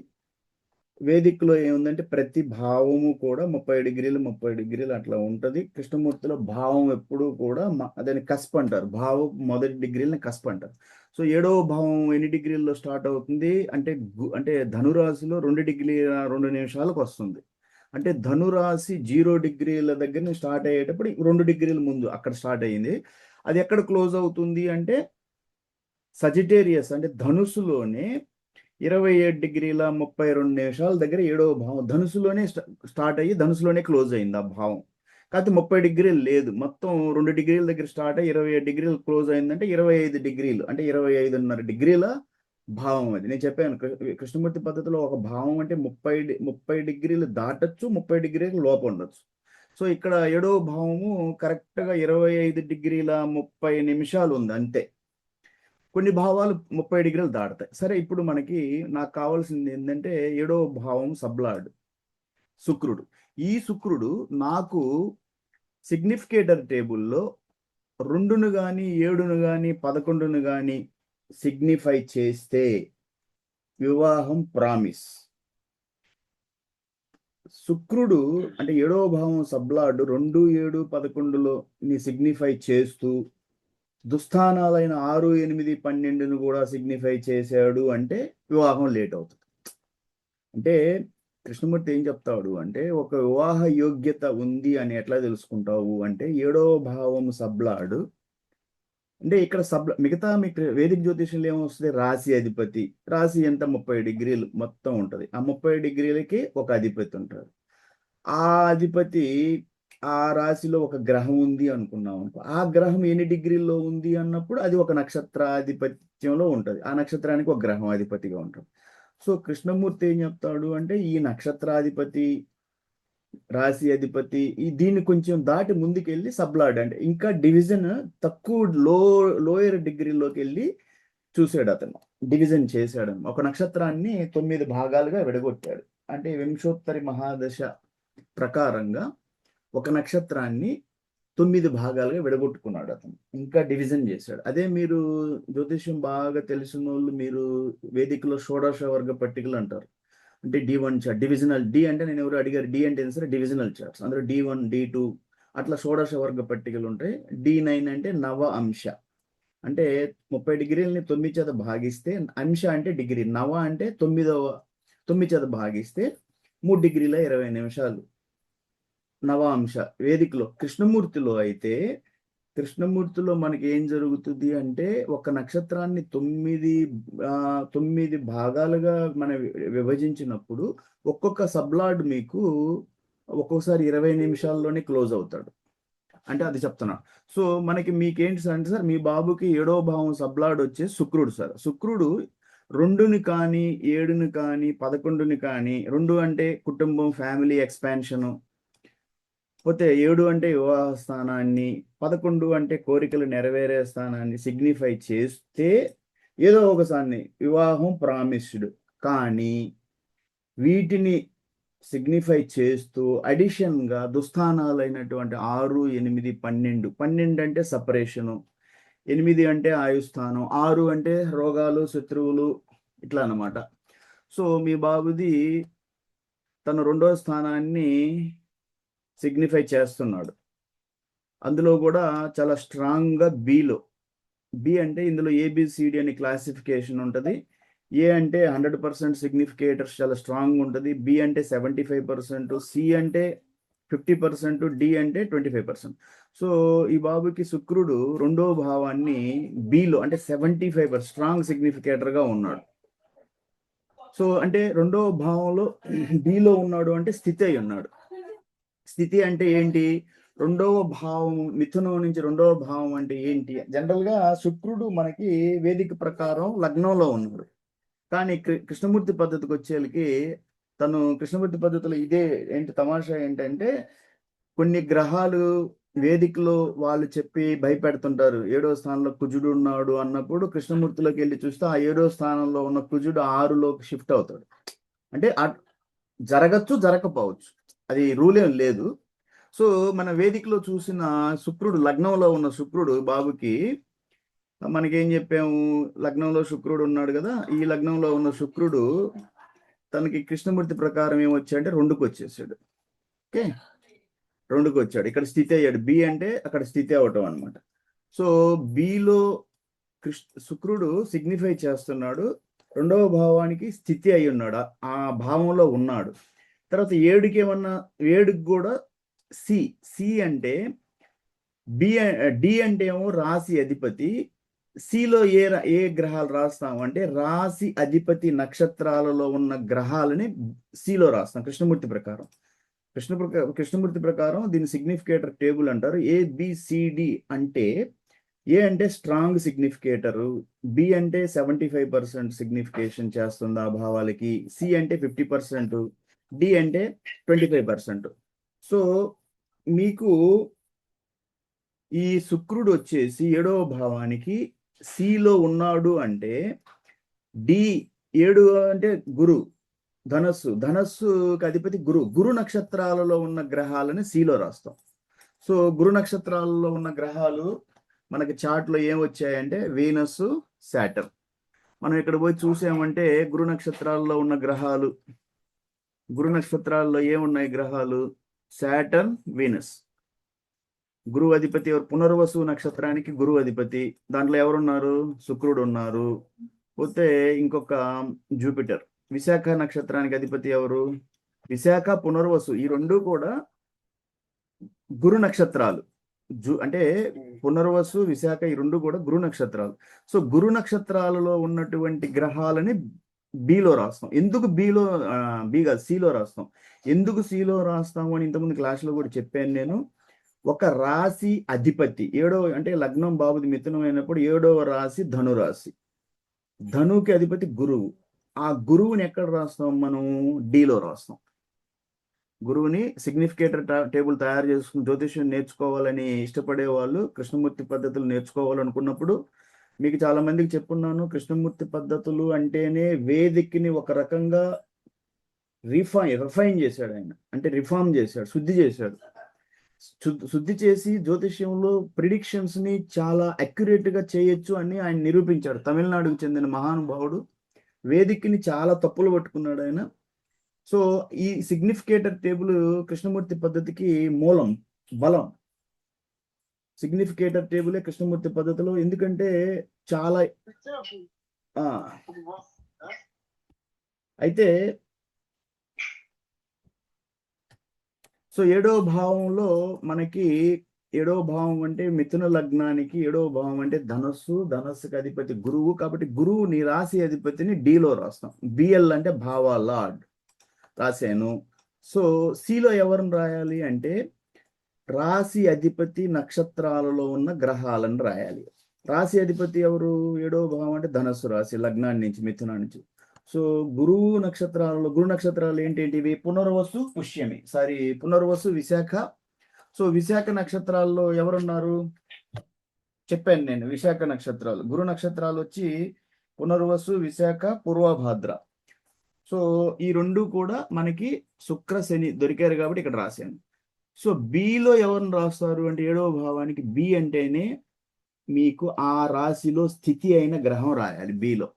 వేదికలో ఏముందంటే ప్రతి భావము కూడా 30 డిగ్రీలు 30 డిగ్రీలు అట్లా ఉంటుంది. కృష్ణమూర్తిలో భావం ఎప్పుడు కూడా దాన్ని కస్ప్ అంటారు. భావం మొదటి డిగ్రీలని కస్ప్ అంటారు. సో 7వ భావం ఎన్ని డిగ్రీల్లో స్టార్ట్ అవుతుంది అంటే ధనురాశిలో 2 డిగ్రీల 2 నిమిషాలకు వస్తుంది. అంటే ధనురాశి 0 డిగ్రీల దగ్గర స్టార్ట్ అయ్యేటప్పుడు 2 డిగ్రీల ముందు అక్కడ స్టార్ట్ అయ్యింది. అది ఎక్కడ క్లోజ్ అవుతుంది అంటే సజిటేరియస్ అంటే ధనుసులోనే 27 డిగ్రీల 32 నిమిషాల దగ్గర 7వ భావం ధనుసులోనే స్టార్ట్ అయ్యి ధనుసులోనే క్లోజ్ అయింది ఆ భావం. కాకపోతే 30 డిగ్రీలు లేదు, మొత్తం 2 డిగ్రీల దగ్గర స్టార్ట్ అయ్యి 27 డిగ్రీలు క్లోజ్ అయిందంటే 25 డిగ్రీలు అంటే 25.5 డిగ్రీల భావం అది. నేను చెప్పాను కృష్ణమూర్తి పద్ధతిలో ఒక భావం అంటే 30 డిగ్రీలు దాటచ్చు, 30 డిగ్రీలు లోప ఉండొచ్చు. సో ఇక్కడ 7వ భావము కరెక్ట్గా 25 డిగ్రీల 30 నిమిషాలు ఉంది అంతే. కొన్ని భావాలు 30 డిగ్రీలు దాటుతాయి. సరే, ఇప్పుడు నాకు కావాల్సింది ఏంటంటే 7వ భావం సబ్లాడ్ శుక్రుడు. ఈ శుక్రుడు నాకు సిగ్నిఫికేటర్ టేబుల్లో 2ను కానీ 7ను కానీ 11ను కానీ సిగ్నిఫై చేస్తే వివాహం ప్రామిస్. శుక్రుడు అంటే 7వ భావం సబ్లాడ్ 2, 7, 11లో సిగ్నిఫై చేస్తూ దుస్థానాలైన 6, 8, 12ను కూడా సిగ్నిఫై చేశాడు అంటే వివాహం లేట్ అవుతుంది. అంటే కృష్ణమూర్తి ఏం చెప్తాడు అంటే ఒక వివాహ యోగ్యత ఉంది అని ఎట్లా తెలుసుకుంటావు అంటే 7వ భావం సబ్లాడు అంటే ఇక్కడ మిగతా మీకు వేదిక జ్యోతిషంలో ఏమొస్తుంది, రాశి అధిపతి. రాశి ఎంత 30 డిగ్రీలు మొత్తం ఉంటుంది. ఆ 30 డిగ్రీలకి ఒక అధిపతి ఉంటాడు. ఆ అధిపతి ఆ రాశిలో ఒక గ్రహం ఉంది అనుకున్నాం అనుకో, ఆ గ్రహం ఎన్ని డిగ్రీల్లో ఉంది అన్నప్పుడు అది ఒక నక్షత్రాధిపత్యంలో ఉంటుంది. ఆ నక్షత్రానికి ఒక గ్రహం అధిపతిగా ఉంటుంది. సో కృష్ణమూర్తి ఏం చెప్తాడు అంటే ఈ నక్షత్రాధిపతి రాశి అధిపతి దీన్ని కొంచెం దాటి ముందుకెళ్ళి సబ్లాడ్ అంటే ఇంకా డివిజన్ తక్కువ లోయర్ డిగ్రీలోకి వెళ్ళి చూసాడు. అతను డివిజన్ చేశాడు. ఒక నక్షత్రాన్ని 9 భాగాలుగా విడగొట్టాడు. అంటే వింశోత్తరి మహాదశ ప్రకారంగా ఒక నక్షత్రాన్ని 9 భాగాలుగా విడగొట్టుకున్నాడు అతను, ఇంకా డివిజన్ చేశాడు. అదే మీరు జ్యోతిష్యం బాగా తెలిసిన వాళ్ళు మీరు వేదికలో షోడశ వర్గ పట్టికలు అంటారు. అంటే D1 చార్ట్, డివిజనల్. డి అంటే నేను ఎవరు అడిగారు, డి అంటే సరే డివిజనల్ చార్ట్స్. అందులో D1, D2 అట్లా షోడశ వర్గ పట్టికలు ఉంటాయి. D9 అంటే నవ అంశ, అంటే 30 డిగ్రీలని 9 చేత భాగిస్తే, అంశ అంటే డిగ్రీ, నవ అంటే 9 చేత భాగిస్తే 3 డిగ్రీల 20 నిమిషాలు నవాంశ. వేదికలో కృష్ణమూర్తిలో అయితే కృష్ణమూర్తిలో మనకి ఏం జరుగుతుంది అంటే ఒక నక్షత్రాన్ని 9 భాగాలుగా మనం విభజించినప్పుడు ఒక్కొక్క సబ్లాడ్ మీకు ఒక్కొక్కసారి 20 నిమిషాల్లోనే క్లోజ్ అవుతాడు. అంటే అది చెప్తున్నా. సో మీకేంటి సార్ అంటే, సార్ మీ బాబుకి 7వ భావం సబ్లాడ్ వచ్చే శుక్రుడు సార్. శుక్రుడు 2ని కానీ 7ని కానీ 11ని కానీ, 2 అంటే కుటుంబం, ఫ్యామిలీ ఎక్స్పాన్షను, పోతే 7 అంటే వివాహ స్థానాన్ని, 11 అంటే కోరికలు నెరవేరే స్థానాన్ని సిగ్నిఫై చేస్తే ఏదో ఒకసారి వివాహం ప్రామిస్డ్. కానీ వీటిని సిగ్నిఫై చేస్తూ అడిషన్గా దుస్థానాలైనటువంటి 6, 8, 12. 12 అంటే సపరేషను, 8 అంటే ఆయుస్థానం, 6 అంటే రోగాలు, శత్రువులు, ఇట్లా అన్నమాట. సో మీ బాబుది తన 2వ స్థానాన్ని సిగ్నిఫై చేస్తున్నాడు. అందులో కూడా చాలా స్ట్రాంగ్గా బిలో. బి అంటే ఇందులో ఏబిసిడి అని క్లాసిఫికేషన్ ఉంటుంది. ఏ అంటే 100% సిగ్నిఫికేటర్స్ చాలా స్ట్రాంగ్ ఉంటుంది. బి అంటే 75%, సి అంటే 50%, డి అంటే 25%. సో ఈ బాబుకి శుక్రుడు 2వ భావాన్ని బిలో అంటే 75% స్ట్రాంగ్ సిగ్నిఫికేటర్గా ఉన్నాడు. సో అంటే 2వ భావంలో బిలో ఉన్నాడు అంటే స్థితి అయి ఉన్నాడు. స్థితి అంటే ఏంటి? 2వ భావం, మిథునం నుంచి 2వ భావం అంటే ఏంటి? జనరల్గా శుక్రుడు మనకి వేదిక ప్రకారం లగ్నంలో ఉన్నాడు. కానీ కృష్ణమూర్తి పద్ధతికి వచ్చేళ్ళకి తను కృష్ణమూర్తి పద్ధతిలో ఇదే ఏంటి తమాషా ఏంటంటే, కొన్ని గ్రహాలు వేదికలో వాళ్ళు చెప్పి భయపెడుతుంటారు. 7వ స్థానంలో కుజుడు ఉన్నాడు అన్నప్పుడు కృష్ణమూర్తిలోకి వెళ్ళి చూస్తే ఆ 7వ స్థానంలో ఉన్న కుజుడు 6లోకి షిఫ్ట్ అవుతాడు. అంటే జరగచ్చు, జరగకపోవచ్చు, అది రూల్ ఏం లేదు. సో మన వేదికలో చూసిన శుక్రుడు, లగ్నంలో ఉన్న శుక్రుడు బాబుకి మనకేం చెప్పాము? లగ్నంలో శుక్రుడు ఉన్నాడు కదా, ఈ లగ్నంలో ఉన్న శుక్రుడు తనకి కృష్ణమూర్తి ప్రకారం ఏమొచ్చాడంటే 2కి వచ్చేసాడు. ఓకే, 2కి వచ్చాడు, ఇక్కడ స్థితి అయ్యాడు. బి అంటే అక్కడ స్థితి అవటం అనమాట. సో బిలో శుక్రుడు సిగ్నిఫై చేస్తున్నాడు, 2వ భావానికి స్థితి అయి ఉన్నాడు, ఆ భావంలో ఉన్నాడు. తర్వాత 7కి ఏమన్నా, 7కి కూడా సి. సి అంటే డి అంటే ఏమో రాశి అధిపతి. సిలో ఏ గ్రహాలు రాస్తాము అంటే రాశి అధిపతి నక్షత్రాలలో ఉన్న గ్రహాలని సిలో రాస్తాం కృష్ణమూర్తి ప్రకారం. కృష్ణమూర్తి ప్రకారం దీన్ని సిగ్నిఫికేటర్ టేబుల్ అంటారు. ఏబిసిడి అంటే ఏ అంటే స్ట్రాంగ్ సిగ్నిఫికేటరు, బి అంటే 75% సిగ్నిఫికేషన్ చేస్తుంది ఆ భావాలకి, సి అంటే 50%, డి అంటే 25%. సో మీకు ఈ శుక్రుడు వచ్చేసి 7వ భావానికి సిలో ఉన్నాడు అంటే, డి 7 అంటే గురు, ధనస్సుకి అధిపతి గురు నక్షత్రాలలో ఉన్న గ్రహాలని సిలో రాస్తాం. సో గురు నక్షత్రాలలో ఉన్న గ్రహాలు మనకి చార్ట్లో ఏం వచ్చాయంటే వీనస్, శాటర్న్. మనం ఇక్కడ పోయి చూసామంటే గురు నక్షత్రాల్లో ఉన్న గ్రహాలు, గురు నక్షత్రాల్లో ఏమున్నాయి గ్రహాలు? Saturn, Venus. గురువు అధిపతి ఎవరు? పునర్వసు నక్షత్రానికి గురువు అధిపతి. దాంట్లో ఎవరున్నారు? శుక్రుడు ఉన్నారు. పోతే ఇంకొక జూపిటర్. విశాఖ నక్షత్రానికి అధిపతి ఎవరు? విశాఖ, పునర్వసు, ఈ 2 కూడా గురు నక్షత్రాలు. అంటే పునర్వసు, విశాఖ, ఈ 2 కూడా గురు నక్షత్రాలు. సో గురు నక్షత్రాలలో ఉన్నటువంటి గ్రహాలని బిలో రాస్తాం. ఎందుకు బిలో, బిగా సిలో రాస్తాం? ఎందుకు సిలో రాస్తాము అని ఇంతకుముందు క్లాస్లో కూడా చెప్పాను నేను. ఒక రాశి అధిపతి 7వ అంటే లగ్నం బాబుది మిథునం అయినప్పుడు 7వ రాశి ధనురాశి. ధనుకి అధిపతి గురువు. ఆ గురువుని ఎక్కడ రాస్తాం మనం? డిలో రాస్తాం. గురువుని సిగ్నిఫికేటర్ టేబుల్ తయారు చేసుకుని జ్యోతిష్యం నేర్చుకోవాలని ఇష్టపడే వాళ్ళు, కృష్ణమూర్తి పద్ధతులు నేర్చుకోవాలనుకున్నప్పుడు, మీకు చాలా మందికి చెప్పున్నాను, కృష్ణమూర్తి పద్ధతులు అంటేనే వేదికని ఒక రకంగా రిఫైన్ చేశాడు ఆయన. అంటే రిఫార్మ్ చేశాడు, శుద్ధి చేశాడు. శుద్ధి చేసి జ్యోతిష్యంలో ప్రిడిక్షన్స్ ని చాలా అక్యురేట్ గా చేయొచ్చు అని ఆయన నిరూపించాడు. తమిళనాడుకు చెందిన మహానుభావుడు. వేదికని చాలా తప్పులు పట్టుకున్నాడు ఆయన. సో ఈ సిగ్నిఫికేటర్ టేబుల్ కృష్ణమూర్తి పద్ధతికి మూలం, బలం. సిగ్నిఫికేటర్ టేబులే కృష్ణమూర్తి పద్ధతిలో, ఎందుకంటే చాలా అయితే సో 7వ భావంలో మనకి, 7వ భావం అంటే మిథున లగ్నానికి 7వ భావం అంటే ధనస్సుకి అధిపతి గురువు. కాబట్టి గురువు నీ రాశి అధిపతిని డిలో రాస్తాం. బిఎల్ అంటే భావ లార్డ్ రాశాను. సో సిలో ఎవరిని రాయాలి అంటే రాశి అధిపతి నక్షత్రాలలో ఉన్న గ్రహాలను రాయాలి. రాశి అధిపతి ఎవరు? 7వ భావం అంటే ధనస్సు రాశి, లగ్నాన్ని నుంచి, మిథునా నుంచి. సో గురు నక్షత్రాలు ఏంటేంటివి? పునర్వసు, పుష్యమి, పునర్వసు, విశాఖ, సో విశాఖ నక్షత్రాల్లో ఎవరున్నారు చెప్పాను నేను. విశాఖ నక్షత్రాలు, గురు నక్షత్రాలు వచ్చి పునర్వసు, విశాఖ, పూర్వభాద్ర. సో ఈ రెండు కూడా మనకి శుక్ర శని దొరికారు కాబట్టి ఇక్కడ రాశాను. సో బిలో ఎవరిని రాస్తారు అంటే 7వ భావానికి బి అంటేనే మీకు ఆ రాశిలో స్థితి అయిన గ్రహం రాయాలి. బిలో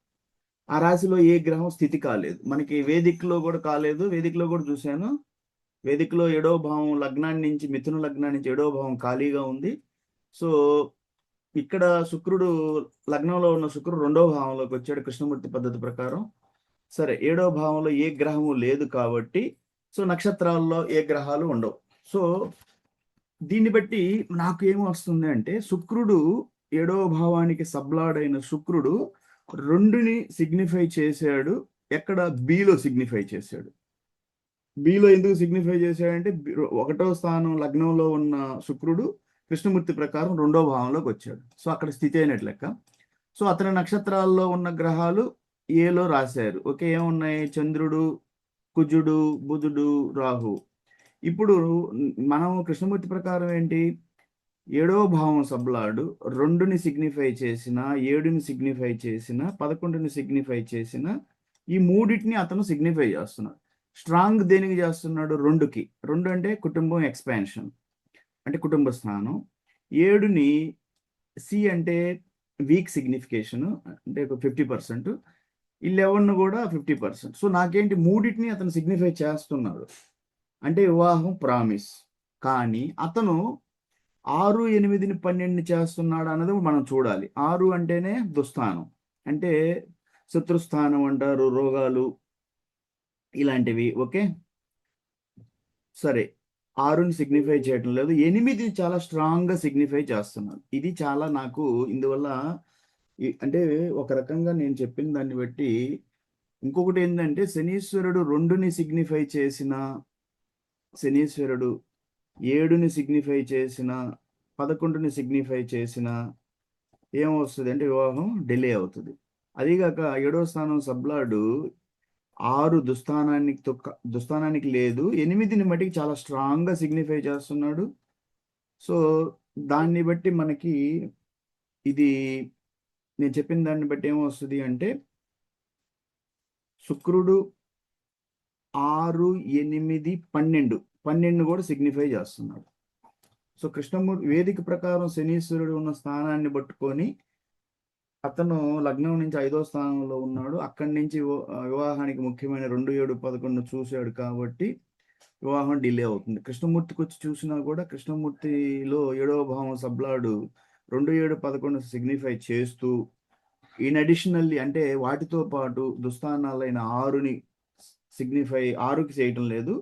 ఆ రాశిలో ఏ గ్రహం స్థితి కాలేదు. మనకి వేదికలో కూడా కాలేదు. వేదికలో కూడా చూశాను. వేదికలో 7వ భావం లగ్నాన్ని నుంచి, మిథున లగ్నాన్ని నుంచి 7వ భావం ఖాళీగా ఉంది. సో ఇక్కడ శుక్రుడు లగ్నంలో ఉన్న శుక్రుడు 2వ భావంలోకి వచ్చాడు కృష్ణమూర్తి పద్ధతి ప్రకారం. సరే 7వ భావంలో ఏ గ్రహము లేదు కాబట్టి సో నక్షత్రాల్లో ఏ గ్రహాలు ఉండవు. సో దీన్ని బట్టి నాకు ఏమి వస్తుంది అంటే శుక్రుడు 7వ భావానికి సబ్లాడ్ అయిన శుక్రుడు 2ని సిగ్నిఫై చేశాడు. ఎక్కడ బిలో సిగ్నిఫై చేశాడు. బిలో ఎందుకు సిగ్నిఫై చేశాడంటే 1వ స్థానం లగ్నంలో ఉన్న శుక్రుడు కృష్ణమూర్తి ప్రకారం 2వ భావంలోకి వచ్చాడు. సో అక్కడ స్థితి అయినట్లు లెక్క. సో అతని నక్షత్రాల్లో ఉన్న గ్రహాలు ఏలో రాశారు. ఓకే, ఏమున్నాయి? చంద్రుడు, కుజుడు, బుధుడు, రాహు. ఇప్పుడు మనం కృష్ణమూర్తి ప్రకారం ఏంటి? 7వ భావం సబ్లాడు 2ని సిగ్నిఫై చేసిన, 7ని సిగ్నిఫై చేసిన, 11ని సిగ్నిఫై చేసిన, ఈ మూడింటిని అతను సిగ్నిఫై చేస్తున్నాడు. స్ట్రాంగ్ దేనికి చేస్తున్నాడు? 2కి. 2 అంటే కుటుంబం, ఎక్స్పాన్షన్ అంటే కుటుంబ స్థానం. 7ని సి అంటే వీక్ సిగ్నిఫికేషన్ అంటే 50%. 11 కూడా 50%. సో నాకేంటి, మూడింటిని అతను సిగ్నిఫై చేస్తున్నాడు అంటే వివాహం ప్రామిస్. కానీ అతను 6, 8, 12 చేస్తున్నాడు అన్నది మనం చూడాలి. 6 అంటేనే దుస్థానం, అంటే శత్రుస్థానం అంటారు, రోగాలు ఇలాంటివి. ఓకే, సరే 6ని సిగ్నిఫై చేయటం లేదు. 8 చాలా స్ట్రాంగ్గా సిగ్నిఫై చేస్తున్నారు. ఇది చాలా నాకు ఇందువల్ల అంటే ఒక రకంగా నేను చెప్పిన దాన్ని బట్టి ఇంకొకటి ఏంటంటే శనీశ్వరుడు 2ని సిగ్నిఫై చేసిన, శనీశ్వరుడు 7ని సిగ్నిఫై చేసిన, 11ని సిగ్నిఫై చేసిన ఏమొస్తుంది అంటే వివాహం డిలే అవుతుంది. అదిగాక 7వ స్థానం సబ్లాడు 6 దుస్థానానికి లేదు, 8ని మటుకు చాలా స్ట్రాంగ్గా సిగ్నిఫై చేస్తున్నాడు. సో దాన్ని బట్టి మనకి ఇది నేను చెప్పిన దాన్ని బట్టి ఏమొస్తుంది అంటే శుక్రుడు 6, 8, 12 కూడా సిగ్నిఫై చేస్తున్నాడు. సో కృష్ణమూర్తి వేదిక ప్రకారం శనీశ్వరుడు ఉన్న స్థానాన్ని పట్టుకొని అతను లగ్నం నుంచి 5వ స్థానంలో ఉన్నాడు. అక్కడి నుంచి వివాహానికి ముఖ్యమైన 2, 7, 11 చూశాడు కాబట్టి వివాహం డిలే అవుతుంది. కృష్ణమూర్తికి వచ్చి చూసినా కూడా కృష్ణమూర్తిలో 7వ భావం సబ్లాడు 2, 7, 11 సిగ్నిఫై చేస్తూ ఇన్ అడిషనల్లీ అంటే వాటితో పాటు దుస్థానాలైన 6ని సిగ్నిఫై 6కి చేయటం లేదు,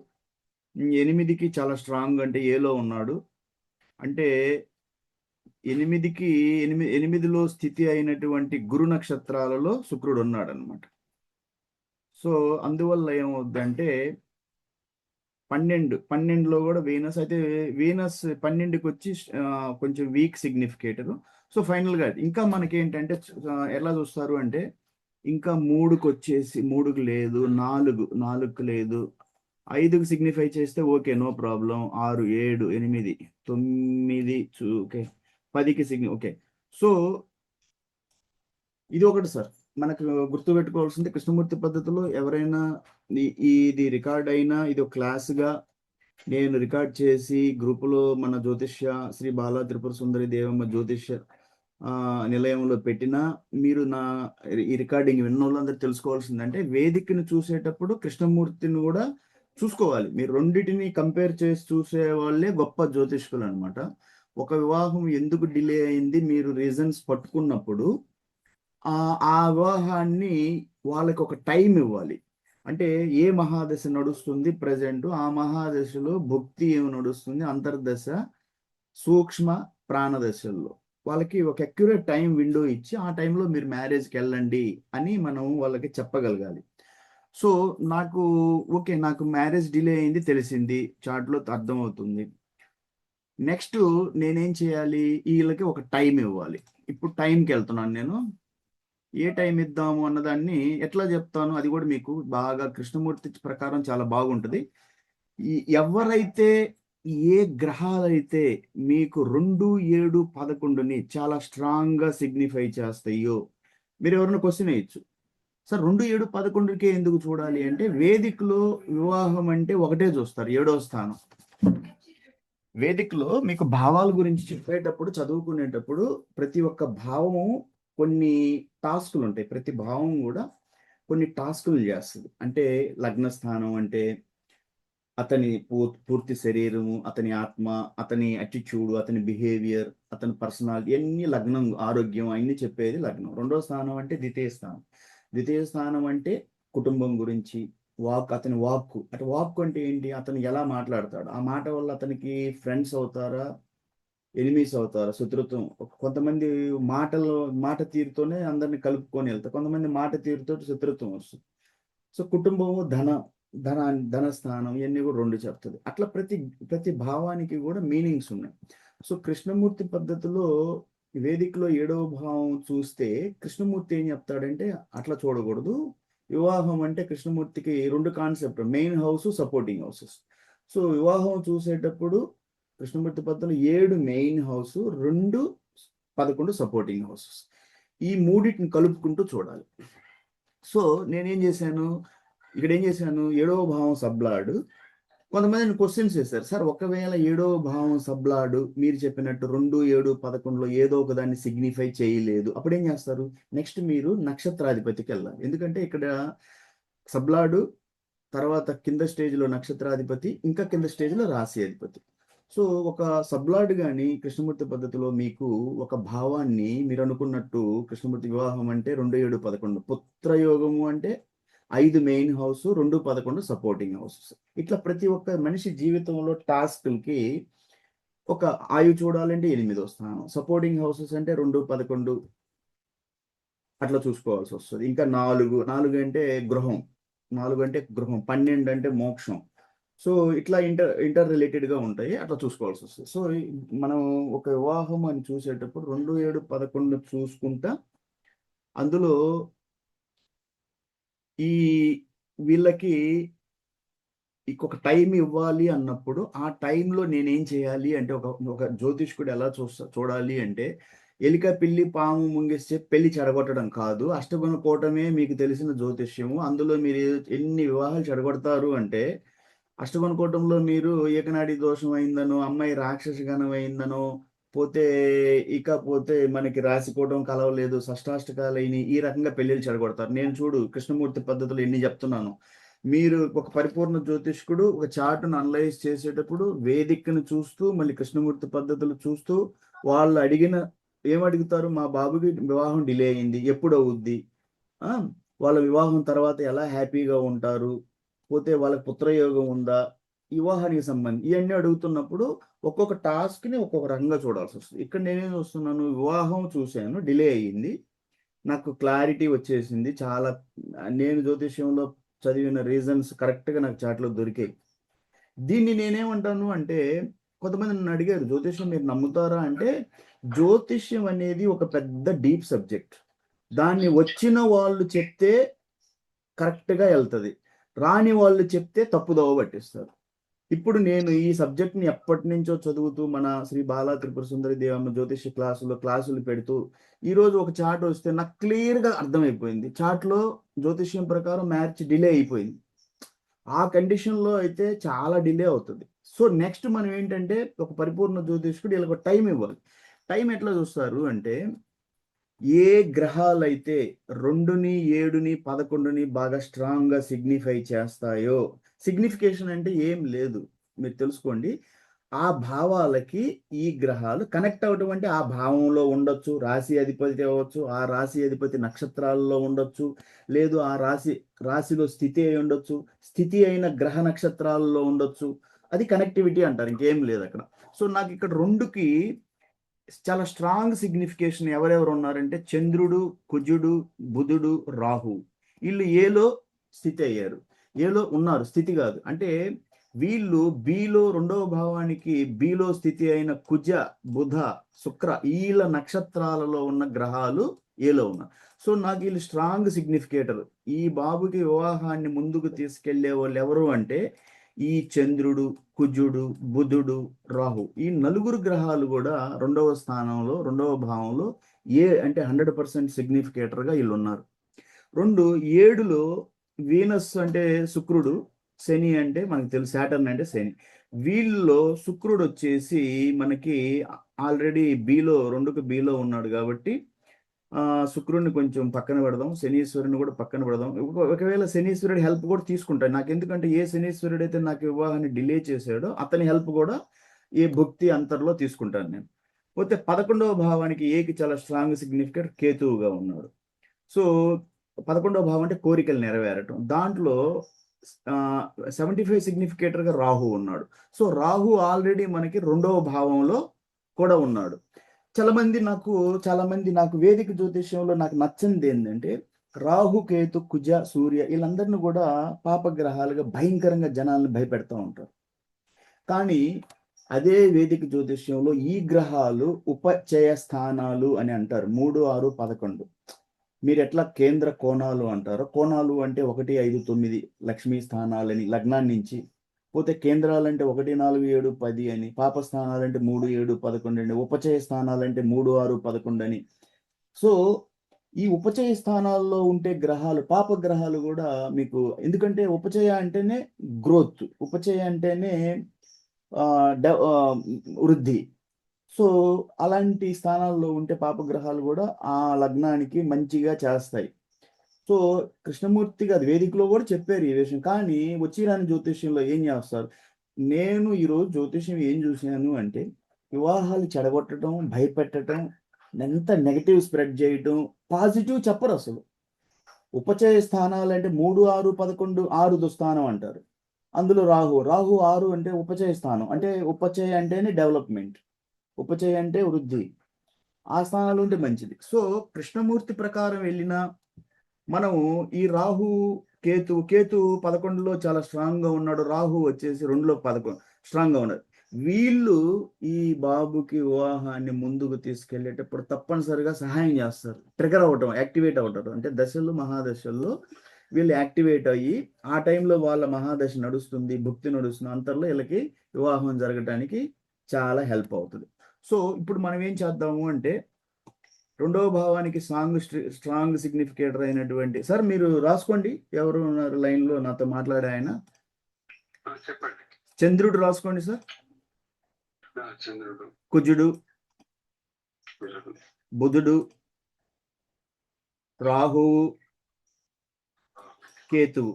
8కి చాలా స్ట్రాంగ్ అంటే ఏలో ఉన్నాడు. అంటే 8లో స్థితి అయినటువంటి గురు నక్షత్రాలలో శుక్రుడు ఉన్నాడు అనమాట. సో అందువల్ల ఏమవుద్దంటే 12లో కూడా వీనస్, అయితే వీనస్ 12కి వచ్చి కొంచెం వీక్ సిగ్నిఫికేటర్. సో ఫైనల్గా ఇంకా మనకి ఏంటంటే ఎలా చూస్తారు అంటే ఇంకా 3కి వచ్చేసి 3కి లేదు, 4కి లేదు, 5కి సిగ్నిఫై చేస్తే ఓకే, నో ప్రాబ్లం, 6, 7, 8, 9 ఓకే, 10కి ఓకే. సో ఇది ఒకటి సార్ మనకు గుర్తుపెట్టుకోవాల్సింది. కృష్ణమూర్తి పద్ధతిలో ఎవరైనా ఇది రికార్డ్ అయినా ఇది ఒక క్లాస్గా నేను రికార్డ్ చేసి గ్రూపులో మన జ్యోతిష్య శ్రీ బాలా త్రిపుర సుందరి దేవమ్మ జ్యోతిష్య నిలయంలో పెట్టినా మీరు ఈ రికార్డింగ్ విన్న వాళ్ళందరూ తెలుసుకోవాల్సిందంటే వేదికను చూసేటప్పుడు కృష్ణమూర్తిని కూడా చూసుకోవాలి. మీరు రెండింటిని కంపేర్ చేసి చూసే వాళ్ళే గొప్ప జ్యోతిష్కులు అనమాట. ఒక వివాహం ఎందుకు డిలే అయింది మీరు రీజన్స్ పట్టుకున్నప్పుడు ఆ వివాహాన్ని వాళ్ళకి ఒక టైం ఇవ్వాలి. అంటే ఏ మహాదశ నడుస్తుంది ప్రజెంట్, ఆ మహాదశలో భక్తి ఏమి నడుస్తుంది, అంతర్దశ, సూక్ష్మ ప్రాణదశల్లో వాళ్ళకి ఒక అక్యురేట్ టైం విండో ఇచ్చి ఆ టైంలో మీరు మ్యారేజ్కి వెళ్ళండి అని మనం వాళ్ళకి చెప్పగలగాలి. సో నాకు మ్యారేజ్ డిలే అయింది తెలిసింది, చాట్లో అర్థమవుతుంది. నెక్స్ట్ నేనేం చేయాలి, వీళ్ళకి ఒక టైం ఇవ్వాలి. ఇప్పుడు టైంకి వెళ్తున్నాను నేను. ఏ టైం ఇద్దాము అన్నదాన్ని ఎట్లా చెప్తాను అది కూడా మీకు బాగా కృష్ణమూర్తి ప్రకారం చాలా బాగుంటుంది. ఎవరైతే ఏ గ్రహాలైతే మీకు 2, 7, 11ని చాలా స్ట్రాంగ్గా సిగ్నిఫై చేస్తాయో మీరు ఎవరైనా క్వశ్చన్ వేయచ్చు. సార్ 2, 7, 11కే ఎందుకు చూడాలి అంటే వేదికలో వివాహం అంటే ఒకటే చూస్తారు, 7వ స్థానం. వేదికలో మీకు భావాల గురించి చెప్పేటప్పుడు చదువుకునేటప్పుడు ప్రతి ఒక్క భావము కొన్ని టాస్కులు ఉంటాయి. ప్రతి భావం కూడా కొన్ని టాస్కులు చేస్తుంది. అంటే లగ్న స్థానం అంటే అతని పూర్తి శరీరము, అతని ఆత్మ, అతని అటిట్యూడ్, అతని బిహేవియర్, అతని పర్సనాలిటీ అన్ని లగ్నం, ఆరోగ్యం అన్ని చెప్పేది లగ్నం. రెండో స్థానం అంటే ద్వితీయ స్థానం. ద్వితీయ స్థానం అంటే కుటుంబం గురించి, అతని వాక్కు. అంటే వాక్కు అంటే ఏంటి? అతను ఎలా మాట్లాడతాడు, ఆ మాట వల్ల అతనికి ఫ్రెండ్స్ అవుతారా, ఎనిమీస్ అవుతారా, శత్రుత్వం. కొంతమంది మాట తీరుతోనే అందరిని కలుపుకొని వెళ్తారు, కొంతమంది మాట తీరుతో శత్రుత్వం వస్తుంది. సో కుటుంబము, ధన ధనస్థానం ఇవన్నీ కూడా 2 చెప్తుంది. అట్లా ప్రతి ప్రతి భావానికి కూడా మీనింగ్స్ ఉన్నాయి. సో కృష్ణమూర్తి పద్ధతిలో వేదికలో 7వ భావం చూస్తే కృష్ణమూర్తి ఏం చెప్తాడంటే అట్లా చూడకూడదు. వివాహం అంటే కృష్ణమూర్తికి 2 concept, main house, supporting houses. So వివాహం చూసేటప్పుడు కృష్ణమూర్తి పద్ధతిలో 7 మెయిన్ హౌస్, 2, 11 సపోర్టింగ్ హౌసెస్. ఈ మూడింటిని కలుపుకుంటూ చూడాలి. సో నేనేం చేశాను, ఇక్కడ ఏం చేశాను, 7వ భావం సబ్లాడ్. కొంతమంది క్వశ్చన్స్ చేశారు, సార్ ఒకవేళ 7వ భావం సబ్లాడ్ మీరు చెప్పినట్టు 2, 7, 11లో ఏదో ఒక దాన్ని సిగ్నిఫై చేయలేదు, అప్పుడు ఏం చేస్తారు? నెక్స్ట్ మీరు నక్షత్రాధిపతికి వెళ్ళాలి. ఎందుకంటే ఇక్కడ సబ్లాడు తర్వాత కింద స్టేజ్లో నక్షత్రాధిపతి, ఇంకా కింద స్టేజ్లో రాశి అధిపతి. సో ఒక సబ్లాడ్ కానీ కృష్ణమూర్తి పద్ధతిలో మీకు ఒక భావాన్ని మీరు అనుకున్నట్టు కృష్ణమూర్తి వివాహం అంటే 2, 7, 11 పుత్రయోగము అంటే 5 మెయిన్ హౌస్, 2, 11 సపోర్టింగ్ హౌసెస్. ఇట్లా ప్రతి ఒక్క మనిషి జీవితంలో టాస్క్లకి ఒక ఆయువు చూడాలంటే 8వ స్థానం, సపోర్టింగ్ హౌసెస్ అంటే 2, 11 అట్లా చూసుకోవాల్సి వస్తుంది. ఇంకా 4 అంటే గృహం, 4 అంటే గృహం, 12 అంటే మోక్షం. సో ఇట్లా ఇంటర్ రిలేటెడ్గా ఉంటాయి, అట్లా చూసుకోవాల్సి వస్తుంది. సో మనం ఒక వివాహం అని చూసేటప్పుడు 2, 7, 11 చూసుకుంటా అందులో ఈ వీళ్ళకి ఇంకొక టైం ఇవ్వాలి అన్నప్పుడు ఆ టైంలో నేనేం చేయాలి అంటే ఒక జ్యోతిష్కుడు ఎలా చూడాలి అంటే ఎలిక పిల్లి పాము ముంగిస్తే పెళ్లి చెడగొట్టడం కాదు, అష్టగుణ కూటమే మీకు తెలిసిన జ్యోతిష్యము. అందులో మీరు ఎన్ని వివాహాలు చెడగొడతారు అంటే అష్టగుణ కూటంలో మీరు ఏకనాడి దోషం అయిందనో, అమ్మాయి రాక్షస గణం అయిందనో, పోతే మనకి రాశికోవడం కలవలేదు, షష్టాష్టకాలైన ఈ రకంగా పెళ్లిళ్ళు చెడగొడతారు. నేను చూడు కృష్ణమూర్తి పద్ధతులు ఎన్ని చెప్తున్నాను. మీరు ఒక పరిపూర్ణ జ్యోతిష్కుడు ఒక చార్ట్ను అనలైజ్ చేసేటప్పుడు వేదికను చూస్తూ మళ్ళీ కృష్ణమూర్తి పద్ధతులు చూస్తూ వాళ్ళు ఏమడుగుతారు, మా బాబుకి వివాహం డిలే అయింది, ఎప్పుడు అవుద్ది, వాళ్ళ వివాహం తర్వాత ఎలా హ్యాపీగా ఉంటారు, పోతే వాళ్ళకి పుత్రయోగం ఉందా, వివాహానికి సంబంధించి ఇవన్నీ అడుగుతున్నప్పుడు ఒక్కొక్క టాస్క్ని ఒక్కొక్క రకంగా చూడాల్సి వస్తుంది. ఇక్కడ నేనేం చూస్తున్నాను, వివాహం చూశాను, డిలే అయ్యింది, నాకు క్లారిటీ వచ్చేసింది చాలా. నేను జ్యోతిష్యంలో చదివిన రీజన్స్ కరెక్ట్గా నాకు చాట్లో దొరికాయి. దీన్ని నేనేమంటాను అంటే కొంతమంది నన్ను అడిగారు, జ్యోతిష్యం మీరు నమ్ముతారా అంటే జ్యోతిష్యం అనేది ఒక పెద్ద డీప్ సబ్జెక్ట్. దాన్ని వచ్చిన వాళ్ళు చెప్తే కరెక్ట్గా వెళ్తుంది, రాని వాళ్ళు చెప్తే తప్పుదోవ పట్టిస్తారు. ఇప్పుడు నేను ఈ సబ్జెక్ట్ని ఎప్పటి నుంచో చదువుతూ మన శ్రీ బాలా త్రిపుర సుందరి దేవమ్మ జ్యోతిష్య క్లాసులు పెడుతూ ఈరోజు ఒక చార్ట్ వస్తే నాకు క్లియర్గా అర్థమైపోయింది, చార్ట్లో జ్యోతిష్యం ప్రకారం మ్యాచ్ డిలే అయిపోయింది. ఆ కండిషన్లో అయితే చాలా డిలే అవుతుంది. సో నెక్స్ట్ మనం ఏంటంటే ఒక పరిపూర్ణ జ్యోతిష్కుడు వీళ్ళకి టైం ఇవ్వాలి. టైం ఎట్లా చూస్తారు అంటే ఏ గ్రహాలైతే 2ని, 7ని, 11ని బాగా స్ట్రాంగ్గా సిగ్నిఫై చేస్తాయో, సిగ్నిఫికేషన్ అంటే ఏం లేదు, మీరు తెలుసుకోండి. ఆ భావాలకి ఈ గ్రహాలు కనెక్ట్ అవ్వటం అంటే ఆ భావంలో ఉండొచ్చు, రాశి అధిపతి అవ్వచ్చు, ఆ రాశి అధిపతి నక్షత్రాల్లో ఉండొచ్చు, లేదు ఆ రాశిలో స్థితి అయి ఉండొచ్చు, స్థితి అయిన గ్రహ నక్షత్రాల్లో ఉండొచ్చు. అది కనెక్టివిటీ అంటారు, ఇంకేం లేదు అక్కడ. సో నాకు ఇక్కడ 2కి చాలా స్ట్రాంగ్ సిగ్నిఫికేషన్ ఎవరెవరు ఉన్నారంటే చంద్రుడు, కుజుడు, బుధుడు, రాహు. వీళ్ళు ఏలో స్థితి అయ్యారు, ఏలో ఉన్నారు, స్థితి కాదు. అంటే వీళ్ళు బిలో 2వ భావానికి బిలో స్థితి అయిన కుజ, బుధ, శుక్ర వీళ్ళ నక్షత్రాలలో ఉన్న గ్రహాలు ఏలో ఉన్నారు. సో నాకు వీళ్ళు స్ట్రాంగ్ సిగ్నిఫికేటర్. ఈ బాబుకి వివాహాన్ని ముందుకు తీసుకెళ్లే వాళ్ళు ఎవరు అంటే ఈ చంద్రుడు, కుజుడు, బుధుడు, రాహు ఈ నలుగురు గ్రహాలు కూడా రెండవ స్థానంలో, రెండవ భావంలో అంటే 100% సిగ్నిఫికేటర్గా వీళ్ళు ఉన్నారు. 7లో వీనస్ అంటే శుక్రుడు, శని అంటే మనకు తెలుసు, సాటర్న్ అంటే శని. వీళ్ళలో శుక్రుడు వచ్చేసి మనకి ఆల్రెడీ 2కి బీలో ఉన్నాడు కాబట్టి శుక్రుడిని కొంచెం పక్కన పెడదాం, శనీశ్వరుని కూడా పక్కన పెడదాం. ఒకవేళ శనీశ్వరుడి హెల్ప్ కూడా తీసుకుంటాను. నాకు ఎందుకంటే ఏ శనీశ్వరుడు అయితే నాకు వివాహాన్ని డిలే చేశాడో అతని హెల్ప్ కూడా ఏ భక్తి అంతర్లో తీసుకుంటాను నేను. పోతే 11వ భావానికి ఏకి చాలా స్ట్రాంగ్ సిగ్నిఫికెంట్ కేతువుగా ఉన్నాడు. సో 11వ భావం అంటే కోరికలు నెరవేరటం. దాంట్లో 75 సిగ్నిఫికేటర్గా రాహు ఉన్నాడు. సో రాహు ఆల్రెడీ మనకి 2వ భావంలో కూడా ఉన్నాడు. చాలా మంది నాకు వేదిక జ్యోతిష్యంలో నాకు నచ్చింది ఏంటంటే రాహు, కేతు, కుజ, సూర్య వీళ్ళందరినీ కూడా పాపగ్రహాలుగా భయంకరంగా జనాలను భయపెడతా ఉంటారు. కానీ అదే వేదిక జ్యోతిష్యంలో ఈ గ్రహాలు ఉపచయ స్థానాలు అని అంటారు. 3, 6, 11 మీరు ఎట్లా కేంద్ర కోణాలు అంటారో, కోణాలు అంటే 1, 5, 9 లక్ష్మీ స్థానాలని లగ్నాన్ని నుంచి, పోతే కేంద్రాలంటే 1, 4, 7, 10 అని, పాప స్థానాలంటే 3, 7, 11 అని, ఉపచయ స్థానాలంటే 3, 6, 11 అని. సో ఈ ఉపచయ స్థానాల్లో ఉంటే గ్రహాలు, పాప గ్రహాలు కూడా మీకు, ఎందుకంటే ఉపచయ అంటేనే గ్రోత్, ఉపచయ అంటేనే వృద్ధి. సో అలాంటి స్థానాల్లో ఉంటే పాపగ్రహాలు కూడా ఆ లగ్నానికి మంచిగా చేస్తాయి. సో కృష్ణమూర్తి గారు వేదికలో కూడా చెప్పారు ఈ విషయం. కానీ వచ్చిరాని జ్యోతిష్యంలో ఏం చేస్తారు? నేను ఈరోజు జ్యోతిష్యం ఏం చూశాను అంటే వివాహాలు చెడగొట్టడం, భయపెట్టడం, ఎంత నెగటివ్ స్ప్రెడ్ చేయటం, పాజిటివ్ చెప్పరు అసలు. ఉపచయ స్థానాలు అంటే 3, 6, 11 6 స్థానం అంటారు. అందులో రాహు 6 అంటే ఉపచయ స్థానం. అంటే ఉపచయ అంటేనే డెవలప్మెంట్, ఉపచయ అంటే వృద్ధి. ఆ స్థానాలు ఉంటే మంచిది. సో కృష్ణమూర్తి ప్రకారం వెళ్ళిన మనము ఈ రాహు, కేతు 11లో చాలా స్ట్రాంగ్ గా ఉన్నాడు. రాహు వచ్చేసి 2లో 11 స్ట్రాంగ్ గా ఉన్నాడు. వీళ్ళు ఈ బాబుకి వివాహాన్ని ముందుకు తీసుకెళ్లేటప్పుడు తప్పనిసరిగా సహాయం చేస్తారు. ట్రిగర్ అవ్వటం, యాక్టివేట్ అవ్వటం, అంటే దశలు మహాదశల్లో వీళ్ళు యాక్టివేట్ అయ్యి ఆ టైంలో వాళ్ళ మహాదశ నడుస్తుంది, భుక్తి నడుస్తుంది, అంతర్లో వీళ్ళకి వివాహం జరగటానికి చాలా హెల్ప్ అవుతుంది. సో ఇప్పుడు మనం ఏం చేద్దాము అంటే 2వ భావానికి స్ట్రాంగ్ సిగ్నిఫికేటర్ అయినటువంటి, సార్ మీరు రాసుకోండి, ఎవరు ఉన్నారు లైన్లో నాతో మాట్లాడే ఆయన? చెప్పండి. చంద్రుడు రాసుకోండి సార్. చంద్రుడు, కుజుడు, బుధుడు, రాహువు, కేతువు.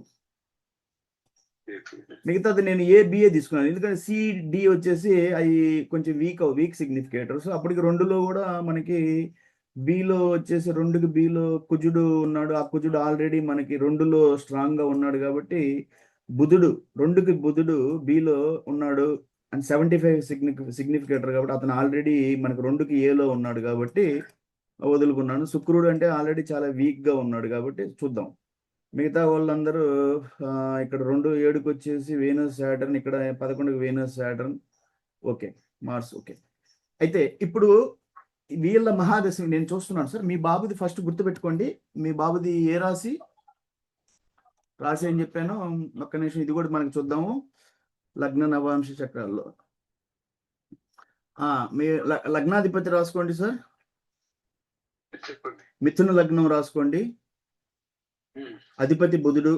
మిగతాది నేను ABA తీసుకున్నాను, ఎందుకంటే CD వచ్చేసి అవి కొంచెం వీక్ సిగ్నిఫికేటర్స్. అప్పటికి 2లో కూడా మనకి బిలో వచ్చేసి 2కి బిలో కుజుడు ఉన్నాడు. ఆ కుజుడు ఆల్రెడీ మనకి 2లో స్ట్రాంగ్ గా ఉన్నాడు కాబట్టి బుధుడు 2కి బుధుడు బిలో ఉన్నాడు అండ్ 75 సిగ్నిఫికేటర్ కాబట్టి అతను ఆల్రెడీ మనకు 2కి Aలో ఉన్నాడు కాబట్టి వదులుకున్నాను. శుక్రుడు అంటే ఆల్రెడీ చాలా వీక్ గా ఉన్నాడు కాబట్టి చూద్దాం. మిగతా వాళ్ళందరూ ఇక్కడ 2, 7కి వచ్చేసి వీనస్, సాటర్న్, ఇక్కడ 11కి Venus, Saturn, okay, Mars. Okay, అయితే ఇప్పుడు వీళ్ళ మహాదశ నేను చూస్తున్నాను సార్. మీ బాబుది ఫస్ట్ గుర్తుపెట్టుకోండి. మీ బాబుది ఏ రాశి ఏం చెప్పాను? ఒక్క నిమిషం, ఇది కూడా మనకి చూద్దాము. లగ్న నవాంశ చక్రాల్లో మీ లగ్నాధిపతి రాసుకోండి సార్. మిథున లగ్నం రాసుకోండి. అధిపతి బుధుడు.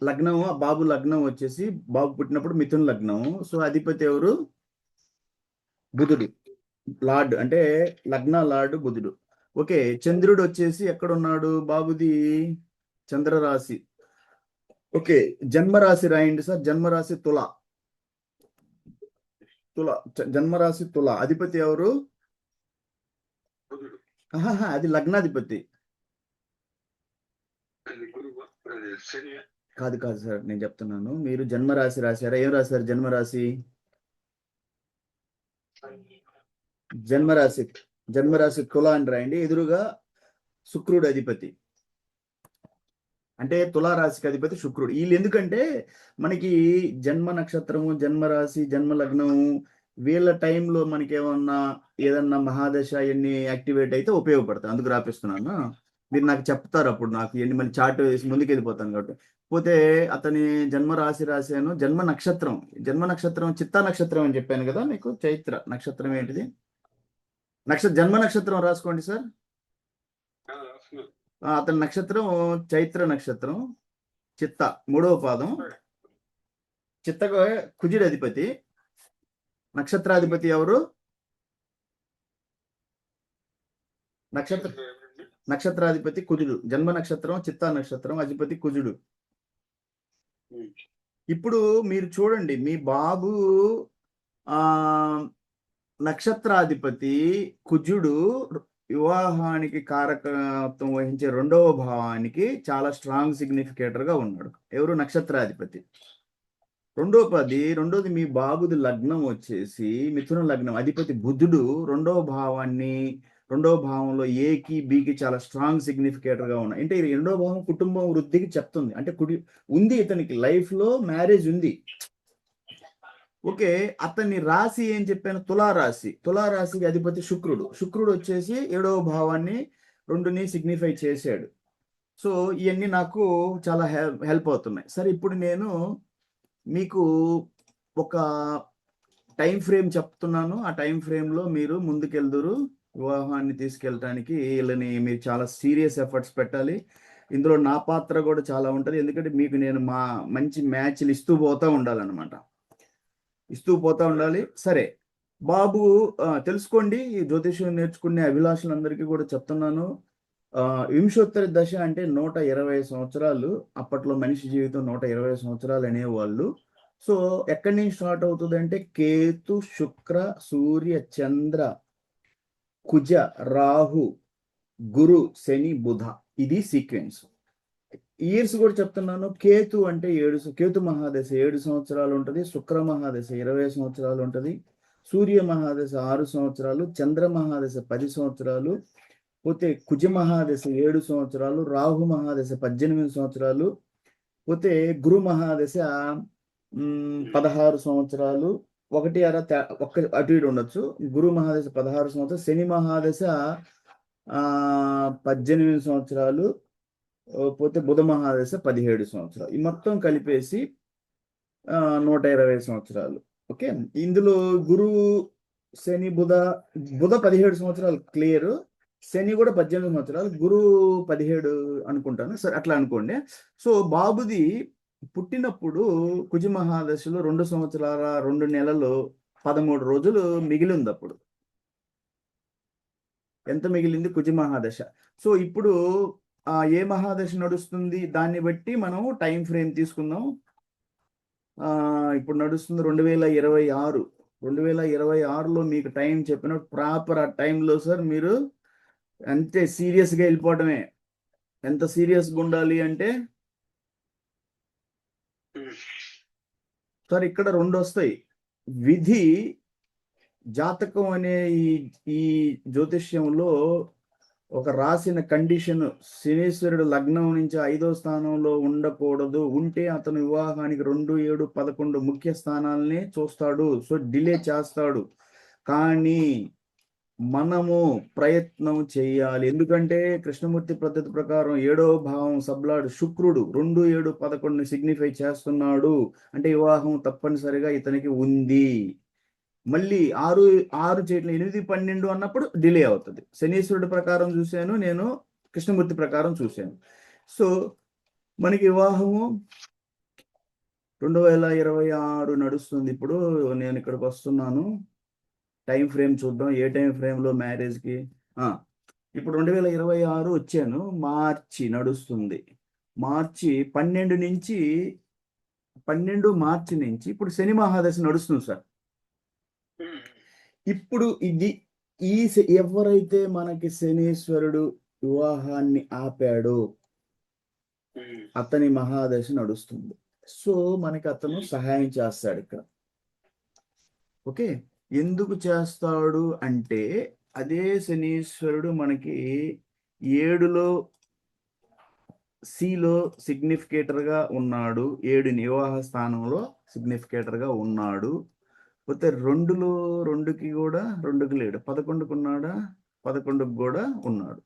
లగ్నం, బాబు లగ్నం వచ్చేసి, బాబు పుట్టినప్పుడు మిథున లగ్నం. సో అధిపతి ఎవరు? బుధుడు. లార్డ్ అంటే లగ్న లార్డ్ బుధుడు. ఓకే, చంద్రుడు వచ్చేసి ఎక్కడున్నాడు? బాబుది చంద్రరాశి. ఓకే, జన్మరాశి రాయండి సార్. జన్మరాశి తుల. జన్మరాశి తుల. అధిపతి ఎవరు? అది లగ్నాధిపతి కాదు సార్, నేను చెప్తున్నాను. మీరు జన్మరాశి రాశారా? ఏం రాశారు జన్మరాశి? జన్మరాశి తుల అని రాయండి. ఎదురుగా శుక్రుడు అధిపతి, అంటే తులారాశికి అధిపతి శుక్రుడు. వీళ్ళు ఎందుకంటే మనకి జన్మ నక్షత్రము, జన్మరాశి, జన్మ లగ్నము, వీళ్ళ టైంలో మనకి ఏదన్నా మహాదశ ఇవన్నీ యాక్టివేట్ అయితే ఉపయోగపడతాయి. అందుకు రాపిస్తున్నాను. మీరు నాకు చెప్తారు అప్పుడు, నాకు ఎన్ని మళ్ళీ చార్ట్ వేసి ముందుకు వెళ్ళిపోతాను కాబట్టి. పోతే అతని జన్మ రాశాను, జన్మ నక్షత్రం చిత్తా నక్షత్రం అని చెప్పాను కదా మీకు. చైత్ర నక్షత్రం ఏంటిది? జన్మ నక్షత్రం రాసుకోండి సార్. రాస్తున్నాను. అతని నక్షత్రం చైత్ర నక్షత్రం, చిత్త 3వ పాదం. చిత్తగా కుజుడు అధిపతి. నక్షత్రాధిపతి ఎవరు? నక్షత్రాధిపతి కుజుడు. జన్మ నక్షత్రం చిత్తా నక్షత్రం, అధిపతి కుజుడు. ఇప్పుడు మీరు చూడండి, మీ బాబు ఆ నక్షత్రాధిపతి కుజుడు వివాహానికి కారకత్వం వహించే 2వ భావానికి చాలా స్ట్రాంగ్ సిగ్నిఫికేటర్ గా ఉన్నాడు. ఎవరు? నక్షత్రాధిపతి. రెండోది మీ బాబుది లగ్నం వచ్చేసి మిథున లగ్నం, అధిపతి బుధుడు 2వ భావంలో ఏకి బికి చాలా స్ట్రాంగ్ సిగ్నిఫికేటర్ గా ఉన్నాయి. అంటే 2వ భావం కుటుంబం వృద్ధికి చెప్తుంది. అంటే ఉంది, ఇతనికి లైఫ్ లో మ్యారేజ్ ఉంది. ఓకే, అతని రాశి ఏం చెప్పాను? తులారాశికి అధిపతి శుక్రుడు వచ్చేసి 7వ భావాన్ని 2ని సిగ్నిఫై చేశాడు. సో ఇవన్నీ నాకు చాలా హెల్ప్ అవుతున్నాయి. సరే, ఇప్పుడు నేను మీకు ఒక టైం ఫ్రేమ్ చెప్తున్నాను. ఆ టైం ఫ్రేమ్లో మీరు ముందుకెళ్దురు. వివాహాన్ని తీసుకెళ్ళటానికి వీళ్ళని మీరు చాలా సీరియస్ ఎఫర్ట్స్ పెట్టాలి. ఇందులో నా పాత్ర కూడా చాలా ఉంటుంది. ఎందుకంటే మీకు నేను మంచి మ్యాచ్లు ఇస్తూ పోతా ఉండాలి. సరే బాబు, తెలుసుకోండి, జ్యోతిష్యం నేర్చుకునే అభిలాషులందరికీ కూడా చెప్తున్నాను. వింశోత్తర దశ అంటే 120 సంవత్సరాలు. అప్పట్లో మనిషి జీవితం 120 సంవత్సరాలు అనేవాళ్ళు. సో ఎక్కడి నుంచి స్టార్ట్ అవుతుంది అంటే కేతు, శుక్ర, సూర్య, చంద్ర, కుజ, రాహు, గురు, శని, బుధ. ఇది సీక్వెన్స్. ఇయర్స్ కూడా చెప్తున్నాను. కేతు అంటే కేతు మహాదశ 7 సంవత్సరాలు ఉంటుంది. శుక్ర మహాదశ 20 సంవత్సరాలు ఉంటుంది. సూర్య మహాదశ 6 సంవత్సరాలు. చంద్ర మహాదశ 10 సంవత్సరాలు. పోతే కుజ మహాదశ 7 సంవత్సరాలు. రాహు మహాదశ 18 సంవత్సరాలు. పోతే గురు మహాదశ 16 సంవత్సరాలు. ఒక్క అటు ఇటు ఉండొచ్చు. గురు మహాదశ 16 సంవత్సరాలు. శని మహాదశ 18 సంవత్సరాలు. పోతే బుధ మహాదశ 17 సంవత్సరాలు. ఈ మొత్తం కలిపేసి 120 సంవత్సరాలు. ఓకే, ఇందులో గురు, శని, బుధ 17 సంవత్సరాలు క్లియర్. శని కూడా 18 సంవత్సరాలు, గురు 17 అనుకుంటాను. సరే, అట్లా అనుకోండి. సో బాబుది పుట్టినప్పుడు కుజ మహాదశలో 2 సంవత్సరాల 2 నెలలు 13 రోజులు మిగిలింది. అప్పుడు ఎంత మిగిలింది? కుజ మహాదశ. సో ఇప్పుడు ఏ మహాదశ నడుస్తుంది దాన్ని బట్టి మనం టైం ఫ్రేమ్ తీసుకుందాం. ఇప్పుడు నడుస్తుంది 2026. 2026లో మీకు టైం చెప్పిన ప్రాపర్ ఆ టైంలో సార్ మీరు అంతే సీరియస్గా వెళ్ళిపోవటమే. ఎంత సీరియస్గా ఉండాలి అంటే సార్ ఇక్కడ 2 వస్తాయి. విధి జాతకం అనే ఈ జ్యోతిష్యంలో ఒక రాసిన కండిషన్, శనీశ్వరుడు లగ్నం నుంచి 5వ స్థానంలో ఉండకూడదు. ఉంటే అతను వివాహానికి 2, 7, 11 ముఖ్య స్థానాలనే చూస్తాడు. సో డిలే చేస్తాడు. కానీ మనము ప్రయత్నం చేయాలి. ఎందుకంటే కృష్ణమూర్తి పద్ధతి ప్రకారం 7వ భావం సబ్లాడ్ శుక్రుడు 2, 7, 11 సిగ్నిఫై చేస్తున్నాడు. అంటే వివాహం తప్పనిసరిగా ఇతనికి ఉంది. మళ్ళీ 6 చేయట్ల 8, 12 అన్నప్పుడు డిలే అవుతుంది. శనీశ్వరుడి ప్రకారం చూశాను నేను, కృష్ణమూర్తి ప్రకారం చూశాను. సో మనకి వివాహము 2026 నడుస్తుంది. ఇప్పుడు నేను ఇక్కడికి వస్తున్నాను. టైం ఫ్రేమ్ చూద్దాం. ఏ టైం ఫ్రేమ్లో మ్యారేజ్కి? ఇప్పుడు 2026 వచ్చాను. మార్చి నడుస్తుంది. మార్చి 12 మార్చి నుంచి ఇప్పుడు శని మహాదశ నడుస్తుంది సార్. ఇప్పుడు ఎవరైతే మనకి శనీశ్వరుడు వివాహాన్ని ఆపాడో అతని మహాదశ నడుస్తుంది. సో మనకి అతను సహాయం చేస్తాడు ఇక్కడ. ఓకే, ఎందుకు చేస్తాడు అంటే అదే శనీశ్వరుడు మనకి 7లో సిలో సిగ్నిఫికేటర్గా ఉన్నాడు. 7 వివాహ స్థానంలో సిగ్నిఫికేటర్గా ఉన్నాడు. పోతే 2కి కూడా 2కి లేడు. 11కి ఉన్నాడా? 11కి కూడా ఉన్నాడు.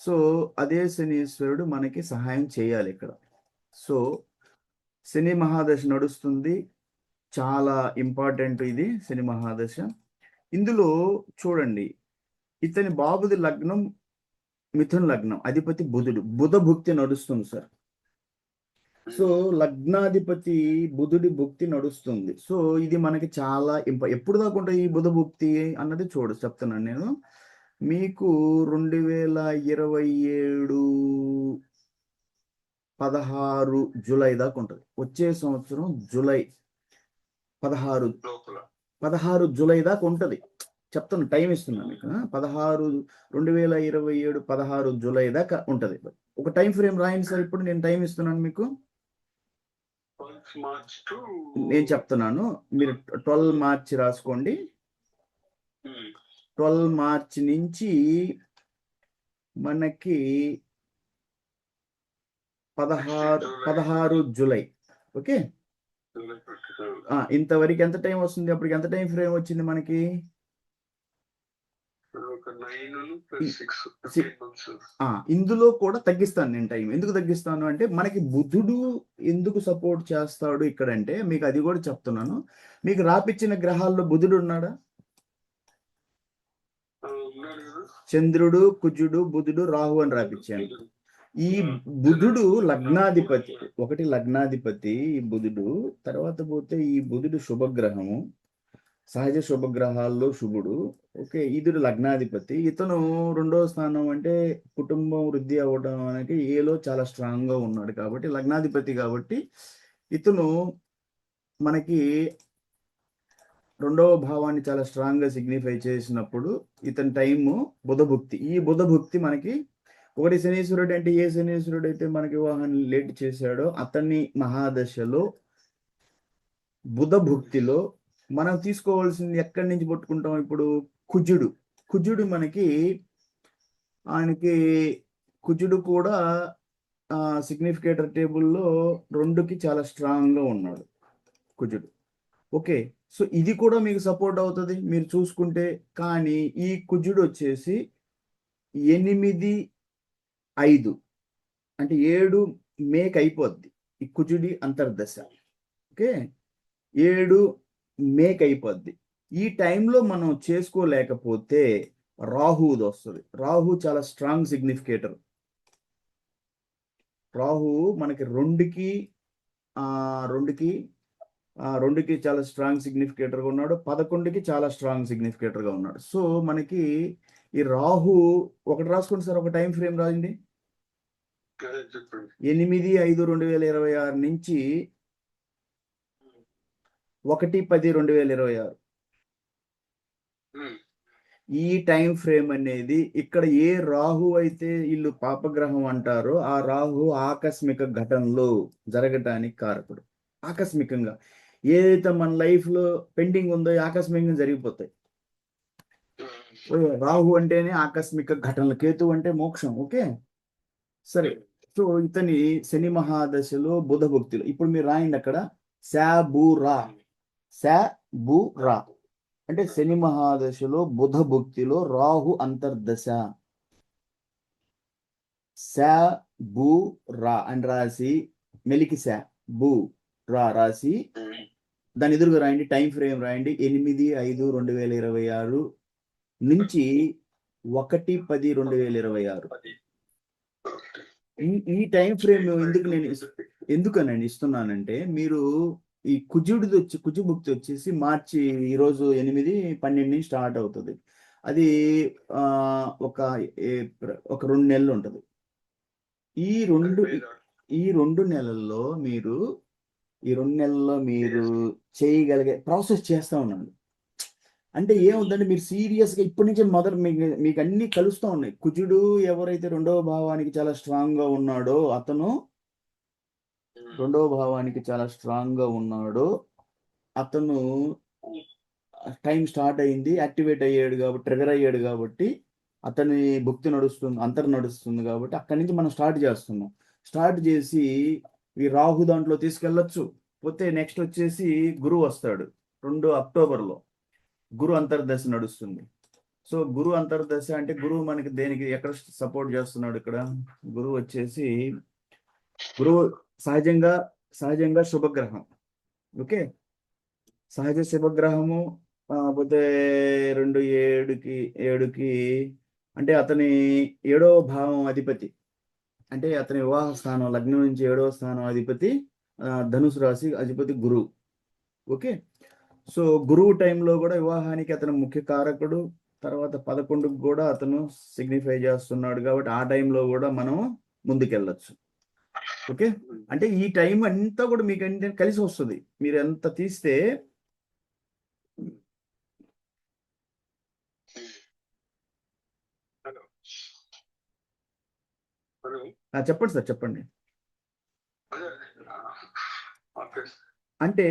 సో అదే శనీశ్వరుడు మనకి సహాయం చేయాలి ఇక్కడ. సో శని మహాదశ నడుస్తుంది, చాలా ఇంపార్టెంట్ ఇది శని మహాదశ. ఇందులో చూడండి, ఇతని బాబుది లగ్నం మిథున లగ్నం, అధిపతి బుధుడు, బుధ భుక్తి నడుస్తుంది సార్. సో లగ్నాధిపతి బుధుడి భుక్తి నడుస్తుంది. సో ఇది మనకి చాలా ఎప్పుడు దాకా ఉంటుంది ఈ బుధ భుక్తి అన్నది చెప్తున్నాను నేను మీకు. 2027 16 జూలై దాకా ఉంటుంది. వచ్చే సంవత్సరం జూలై 16 జూలై దాకా ఉంటుంది. చెప్తాను, టైం ఇస్తున్నాను మీకు. 2027 16 జూలై దాకా ఉంటుంది. ఒక టైం ఫ్రేమ్ రాయండి సార్. ఇప్పుడు నేను టైం ఇస్తున్నాను మీకు, నేను చెప్తున్నాను, మీరు 12 మార్చి రాసుకోండి. 12 మార్చి నుంచి మనకి 16 జూలై. ఓకే, ఇంతవరకు ఎంత టైం వస్తుంది? అప్పటికి ఎంత టైం ఫ్రేమ్ వచ్చింది మనకి? ఇందులో కూడా తగ్గిస్తాను నేను టైం. ఎందుకు తగ్గిస్తాను అంటే, మనకి బుధుడు ఎందుకు సపోర్ట్ చేస్తాడు ఇక్కడ అంటే, మీకు అది కూడా చెప్తున్నాను. మీకు రాపిచ్చిన గ్రహాల్లో బుధుడు ఉన్నాడా? చంద్రుడు, కుజుడు, బుధుడు, రాహు అని రాపిచ్చాను. ఈ బుధుడు లగ్నాధిపతి, ఒకటి లగ్నాధిపతి ఈ బుధుడు. తర్వాత పోతే ఈ బుధుడు శుభగ్రహము, సహజ శుభగ్రహాల్లో శుభుడు. ఓకే, ఇతడు లగ్నాధిపతి. ఇతను 2వ స్థానం అంటే కుటుంబం వృద్ధి అవ్వడం అనేది ఏలో చాలా స్ట్రాంగ్ గా ఉన్నాడు కాబట్టి, లగ్నాధిపతి కాబట్టి ఇతను మనకి 2వ భావాన్ని చాలా స్ట్రాంగ్ గా సిగ్నిఫై చేసినప్పుడు ఇతని టైము బుధభుక్తి. ఈ బుధభుక్తి మనకి ఒకటి శనీశ్వరుడు అంటే, ఏ శనీశ్వరుడు అయితే మనకి వివాహాన్ని లేట్ చేశాడో అతన్ని మహాదశలో బుధభుక్తిలో మనం తీసుకోవాల్సింది ఎక్కడి నుంచి పట్టుకుంటాం? ఇప్పుడు కుజుడు మనకి, ఆయనకి కుజుడు కూడా సిగ్నిఫికేటర్ టేబుల్లో 2కి చాలా స్ట్రాంగ్ గా ఉన్నాడు కుజుడు. ఓకే, సో ఇది కూడా మీకు సపోర్ట్ అవుతుంది మీరు చూసుకుంటే. కానీ ఈ కుజుడు వచ్చేసి 8-5 అంటే 7 మేకి అయిపోద్ది ఈ కుజుడి అంతర్దశ. ఓకే, 7 మేక్ అయిపోద్ది. ఈ టైంలో మనం చేసుకోలేకపోతే రాహుది వస్తుంది. రాహు చాలా స్ట్రాంగ్ సిగ్నిఫికేటర్. రాహు మనకి 2కి చాలా స్ట్రాంగ్ సిగ్నిఫికేటర్గా ఉన్నాడు. 11కి చాలా స్ట్రాంగ్ సిగ్నిఫికేటర్గా ఉన్నాడు. సో మనకి ఈ రాహు ఒకటి రాసుకోండి సార్, ఒక టైం ఫ్రేమ్ రాయండి. 8/5/2026 నుంచి 1/10/2026. ఈ టైం ఫ్రేమ్ అనేది ఇక్కడ ఏ రాహు అయితే వీళ్ళు పాపగ్రహం అంటారో ఆ రాహు ఆకస్మిక ఘటనలు జరగటానికి కారకుడు. ఆకస్మికంగా ఏదైతే మన లైఫ్ లో పెండింగ్ ఉందో ఆకస్మికంగా జరిగిపోతాయి. రాహు అంటేనే ఆకస్మిక ఘటనలు, కేతు అంటే మోక్షం. ఓకే, సరే. సో ఇతని శని మహాదశలో బుధ భక్తులు. ఇప్పుడు మీరు రాయండి అక్కడ శాబురా అంటే శని మహాదశలో బుధ భుక్తిలో రాహు అంతర్దశ. శాబురా అని రాసి మెలికి బు-రా రాసి దాని ఎదురుగా రాయండి. టైం ఫ్రేమ్ రాయండి 8/5/2026 నుంచి 1/10/2026. ఈ టైం ఫ్రేమ్ ఎందుకనండి ఇస్తున్నానంటే, మీరు ఈ కుజు భుక్తి వచ్చేసి మార్చి ఈరోజు 8-12 నుంచి స్టార్ట్ అవుతుంది. అది ఒక 2 నెలలు ఉంటుంది. ఈ రెండు నెలల్లో మీరు చేయగలిగే ప్రాసెస్ చేస్తూ ఉండండి. అంటే ఏముందంటే, మీరు సీరియస్ గా ఇప్పటి నుంచి మీకు అన్ని కలుస్తూ ఉన్నాయి. కుజుడు ఎవరైతే 2వ భావానికి చాలా స్ట్రాంగ్ గా ఉన్నాడో అతను టైం స్టార్ట్ అయింది, యాక్టివేట్ అయ్యాడు కాబట్టి, ట్రిగర్ అయ్యాడు కాబట్టి అతని భుక్తి నడుస్తుంది కాబట్టి అక్కడి నుంచి మనం స్టార్ట్ చేస్తున్నాం. స్టార్ట్ చేసి ఈ రాహు దాంట్లో తీసుకెళ్ళొచ్చు. పోతే నెక్స్ట్ వచ్చేసి గురువు వస్తాడు 2 అక్టోబర్లో. గురు అంతర్దశ నడుస్తుంది. సో గురు అంతర్దశ అంటే గురువు మనకి దేనికి ఎక్కడ సపోర్ట్ చేస్తున్నాడు ఇక్కడ? గురువు వచ్చేసి గురువు సహజంగా శుభగ్రహం. ఓకే, సహజ శుభగ్రహము. పోతే 2 7కి అంటే అతని 7వ భావం అధిపతి, అంటే అతని వివాహ స్థానం లగ్నం నుంచి 7వ స్థానం అధిపతి ధనుసు రాశి అధిపతి గురువు. ఓకే, సో గురువు టైంలో కూడా వివాహానికి అతను ముఖ్య కారకుడు. తర్వాత 11కు కూడా అతను సిగ్నిఫై చేస్తున్నాడు కాబట్టి ఆ టైంలో కూడా మనం ముందుకెళ్ళచ్చు. ఓకే, అంటే ఈ టైం అంతా కూడా మీకు అంటే కలిసి వస్తుంది మీరు ఎంత తీస్తే. చెప్పండి సార్, చెప్పండి. అంటే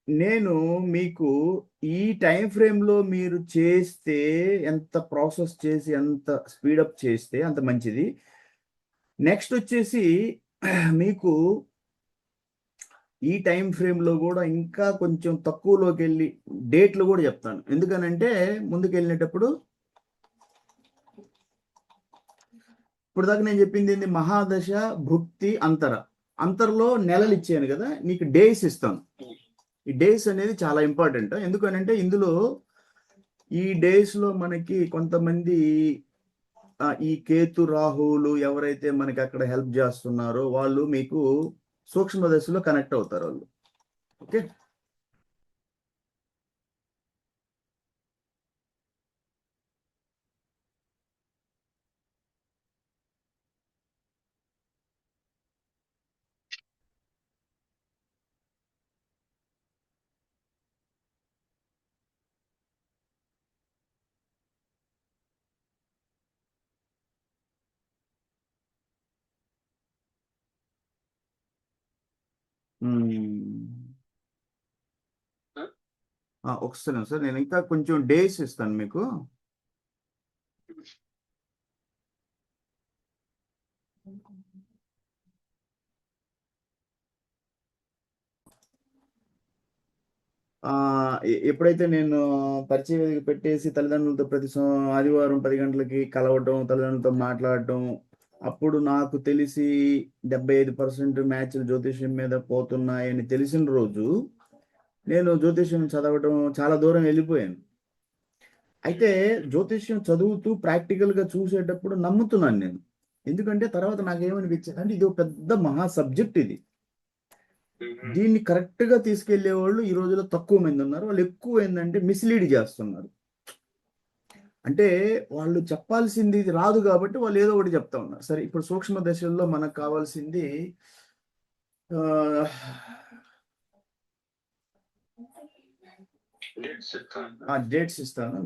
నేను మీకు ఈ టైం ఫ్రేమ్లో మీరు చేస్తే, ఎంత ప్రాసెస్ చేసి ఎంత స్పీడప్ చేస్తే అంత మంచిది. నెక్స్ట్ వచ్చేసి మీకు ఈ టైం ఫ్రేమ్లో కూడా ఇంకా కొంచెం తక్కువలోకి వెళ్ళి డేట్లు కూడా చెప్తాను. ఎందుకనంటే ముందుకు వెళ్ళేటప్పుడు ఇప్పుడు దాకా నేను చెప్పింది ఏంది? మహాదశ, భుక్తి, అంతర్లో నెలలు ఇచ్చాను కదా, నీకు డేస్ ఇస్తాను. ఈ డేస్ అనేది చాలా ఇంపార్టెంట్. ఎందుకనంటే ఇందులో ఈ డేస్లో మనకి కొంతమంది ఈ కేతు రాహువులు ఎవరైతే మనకి అక్కడ హెల్ప్ చేస్తున్నారో వాళ్ళు మీకు సూక్ష్మ దశలో కనెక్ట్ అవుతారు వాళ్ళు. ఓకే, ఒకసారి సార్ నేను ఇంకా కొంచెం డేస్ ఇస్తాను మీకు. ఎప్పుడైతే నేను పరిచయ వేదిక పెట్టేసి తల్లిదండ్రులతో ప్రతి ఆదివారం 10 గంటలకి కలవటం, తల్లిదండ్రులతో మాట్లాడటం, అప్పుడు నాకు తెలిసి 75% మ్యాచ్లు జ్యోతిష్యం మీద పోతున్నాయని తెలిసిన రోజు నేను జ్యోతిష్యం చదవటం చాలా దూరం వెళ్ళిపోయాను. అయితే జ్యోతిష్యం చదువుతూ ప్రాక్టికల్గా చూసేటప్పుడు నమ్ముతున్నాను నేను. ఎందుకంటే తర్వాత నాకేమనిపించింది అంటే ఇది ఒక పెద్ద మహా సబ్జెక్ట్ ఇది. దీన్ని కరెక్ట్గా తీసుకెళ్లే వాళ్ళు ఈ రోజుల్లో తక్కువ మంది ఉన్నారు. వాళ్ళు ఎక్కువ ఏంటంటే మిస్లీడ్ చేస్తున్నారు. అంటే వాళ్ళు చెప్పాల్సింది ఇది రాదు కాబట్టి వాళ్ళు ఏదో ఒకటి చెప్తా ఉన్నారు. సరే, ఇప్పుడు సూక్ష్మ దశల్లో మనకు కావాల్సింది డేట్స్ ఇస్తాను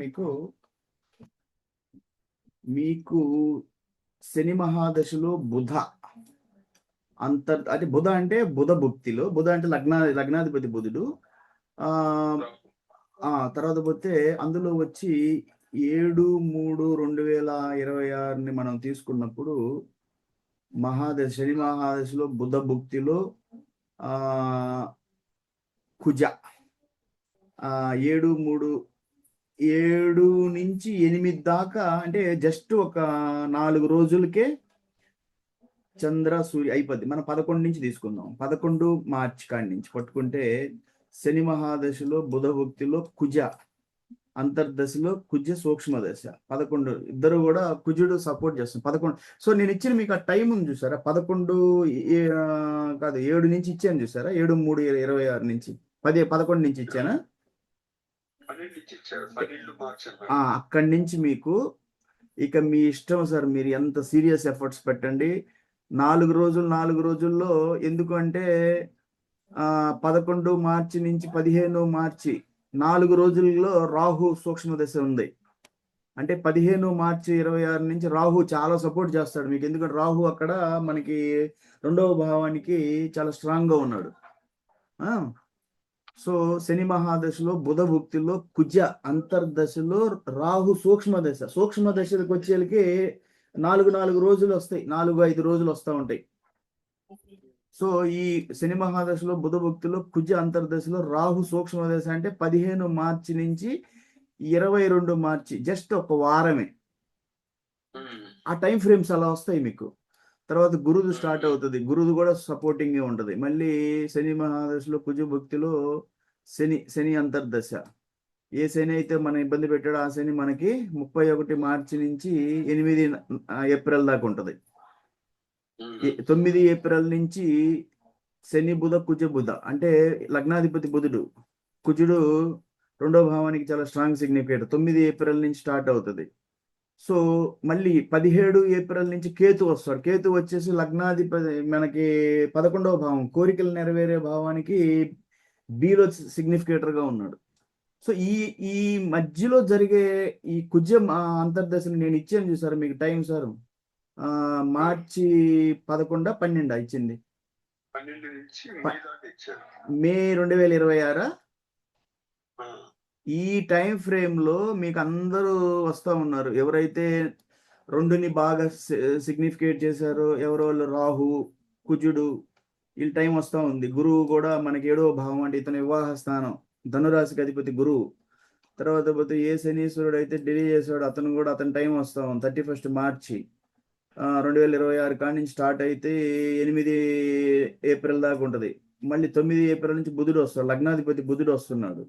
మీకు శని మహాదశలో బుధ అంటే బుధ అంటే బుధ భుక్తిలో, బుధ అంటే లగ్నాధిపతి బుధుడు. తర్వాత పోతే అందులో వచ్చి 7/3/2026 మనం తీసుకున్నప్పుడు శని మహాదశలో బుధ భుక్తిలో కుజ 7 నుంచి 8 దాకా, అంటే జస్ట్ ఒక 4 రోజులకే చంద్ర సూర్య అయిపోద్ది. మనం 11 నుంచి తీసుకుందాం. 11 మార్చి కాడి నుంచి పట్టుకుంటే శని మహాదశలో బుధ భుక్తిలో కుజ, అంతర్దశలో కుజ సూక్ష్మ దశ 11, ఇద్దరు కూడా కుజుడు సపోర్ట్ చేస్తాం 11. సో నేను ఇచ్చిన మీకు ఆ టైం ఉంది చూసారా, 11 కాదు 7 నుంచి ఇచ్చాను చూసారా, 7/3/26 నుంచి 11 నుంచి ఇచ్చానా, అక్కడి నుంచి మీకు ఇక మీ ఇష్టం సార్. మీరు ఎంత సీరియస్ ఎఫర్ట్స్ పెట్టండి. 4 రోజుల్లో, ఎందుకంటే 11 మార్చి నుంచి 15 మార్చి 4 రోజుల్లో రాహు సూక్ష్మ దశ ఉంది. అంటే 15 మార్చి 26 నుంచి రాహు చాలా సపోర్ట్ చేస్తాడు మీకు. ఎందుకంటే రాహు అక్కడ మనకి 2వ భావానికి చాలా స్ట్రాంగ్గా ఉన్నాడు. సో శని మహాదశలో బుధ భుక్తిలో కుజ, అంతర్దశలో రాహు సూక్ష్మ దశలకు వచ్చేకి 4 రోజులు వస్తాయి, 4-5 రోజులు వస్తూ ఉంటాయి. సో ఈ శని మహాదశలో బుధ భుక్తిలో కుజ, అంతర్దశలో రాహు సూక్ష్మ దశ అంటే 15 మార్చి నుంచి 22 మార్చి జస్ట్ ఒక వారమే. ఆ టైం ఫ్రేమ్స్ అలా వస్తాయి మీకు. తర్వాత గురుదు స్టార్ట్ అవుతుంది, గురుదు కూడా సపోర్టింగ్ ఉంటుంది. మళ్ళీ శని మహాదశలో కుజభక్తిలో శని అంతర్దశ. ఏ శని అయితే మన ఇబ్బంది పెట్టాడో ఆ శని మనకి 31 మార్చి నుంచి 8 ఏప్రిల్ దాకా ఉంటుంది. 9 ఏప్రిల్ నుంచి శని బుధ కుజ బుధ, అంటే లగ్నాధిపతి బుధుడు, కుజుడు 2వ భావానికి చాలా స్ట్రాంగ్ సిగ్నిఫికేటర్. 9 ఏప్రిల్ నుంచి స్టార్ట్ అవుతుంది. సో మళ్ళీ 17 ఏప్రిల్ నుంచి కేతు వస్తాడు. కేతు వచ్చేసి లగ్నాధిపతి మనకి 11వ భావం, కోరికలు నెరవేరే భావానికి బిలో సిగ్నిఫికేటర్గా ఉన్నాడు. సో ఈ మధ్యలో జరిగే ఈ కుజ అంతర్దశని నేను ఇచ్చాను చూసారు మీకు టైం సార్. మార్చి 11, 12 ఇచ్చింది. మే 2026. ఈ టైం ఫ్రేమ్ లో మీకు అందరూ వస్తూ ఉన్నారు. ఎవరైతే 2ని బాగా సిగ్నిఫికేట్ చేశారో ఎవరో వాళ్ళు రాహు, కుజుడు, ఈ టైం వస్తూ ఉంది. గురువు కూడా మనకి 7వ భావం, అంటే ఇతని వివాహ స్థానం, ధనురాశికి అధిపతి గురువు. తర్వాత పోతే ఏ శనీశ్వరుడు అయితే డిలే చేశాడు అతను కూడా, అతని టైం వస్తూ ఉంది 31 మార్చి 2026 కాడి నుంచి స్టార్ట్ అయితే 8 ఏప్రిల్ దాకా ఉంటుంది. మళ్ళీ 9 ఏప్రిల్ నుంచి బుధుడు వస్తాడు, లగ్నాధిపతి బుధుడు వస్తున్నాడు.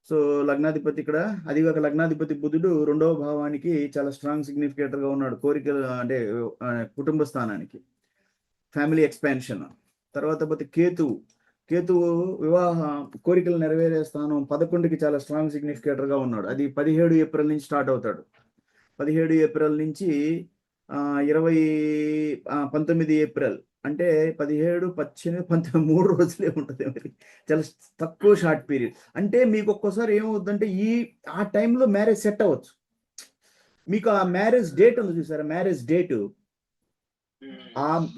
సో లగ్నాధిపతి ఇక్కడ, అది ఒక లగ్నాధిపతి బుధుడు 2వ భావానికి చాలా స్ట్రాంగ్ సిగ్నిఫికేటర్గా ఉన్నాడు, కోరికలు అంటే కుటుంబ స్థానానికి, ఫ్యామిలీ ఎక్స్పాన్షన్. తర్వాత పోతే కేతువు వివాహ కోరికలు నెరవేరే స్థానం 11కి చాలా స్ట్రాంగ్ సిగ్నిఫికేటర్గా ఉన్నాడు. అది 17 ఏప్రిల్ నుంచి స్టార్ట్ అవుతాడు. 17 ఏప్రిల్ నుంచి 19 ఏప్రిల్, అంటే 17, 18, 19 3 రోజులే ఉంటుంది. మరి చాలా తక్కువ షార్ట్ పీరియడ్. అంటే మీకు ఒక్కోసారి ఏమవుతుందంటే ఆ టైంలో మ్యారేజ్ సెట్ అవ్వచ్చు. మీకు ఆ మ్యారేజ్ డేట్ ఉంది చూసారా, మ్యారేజ్ డేటు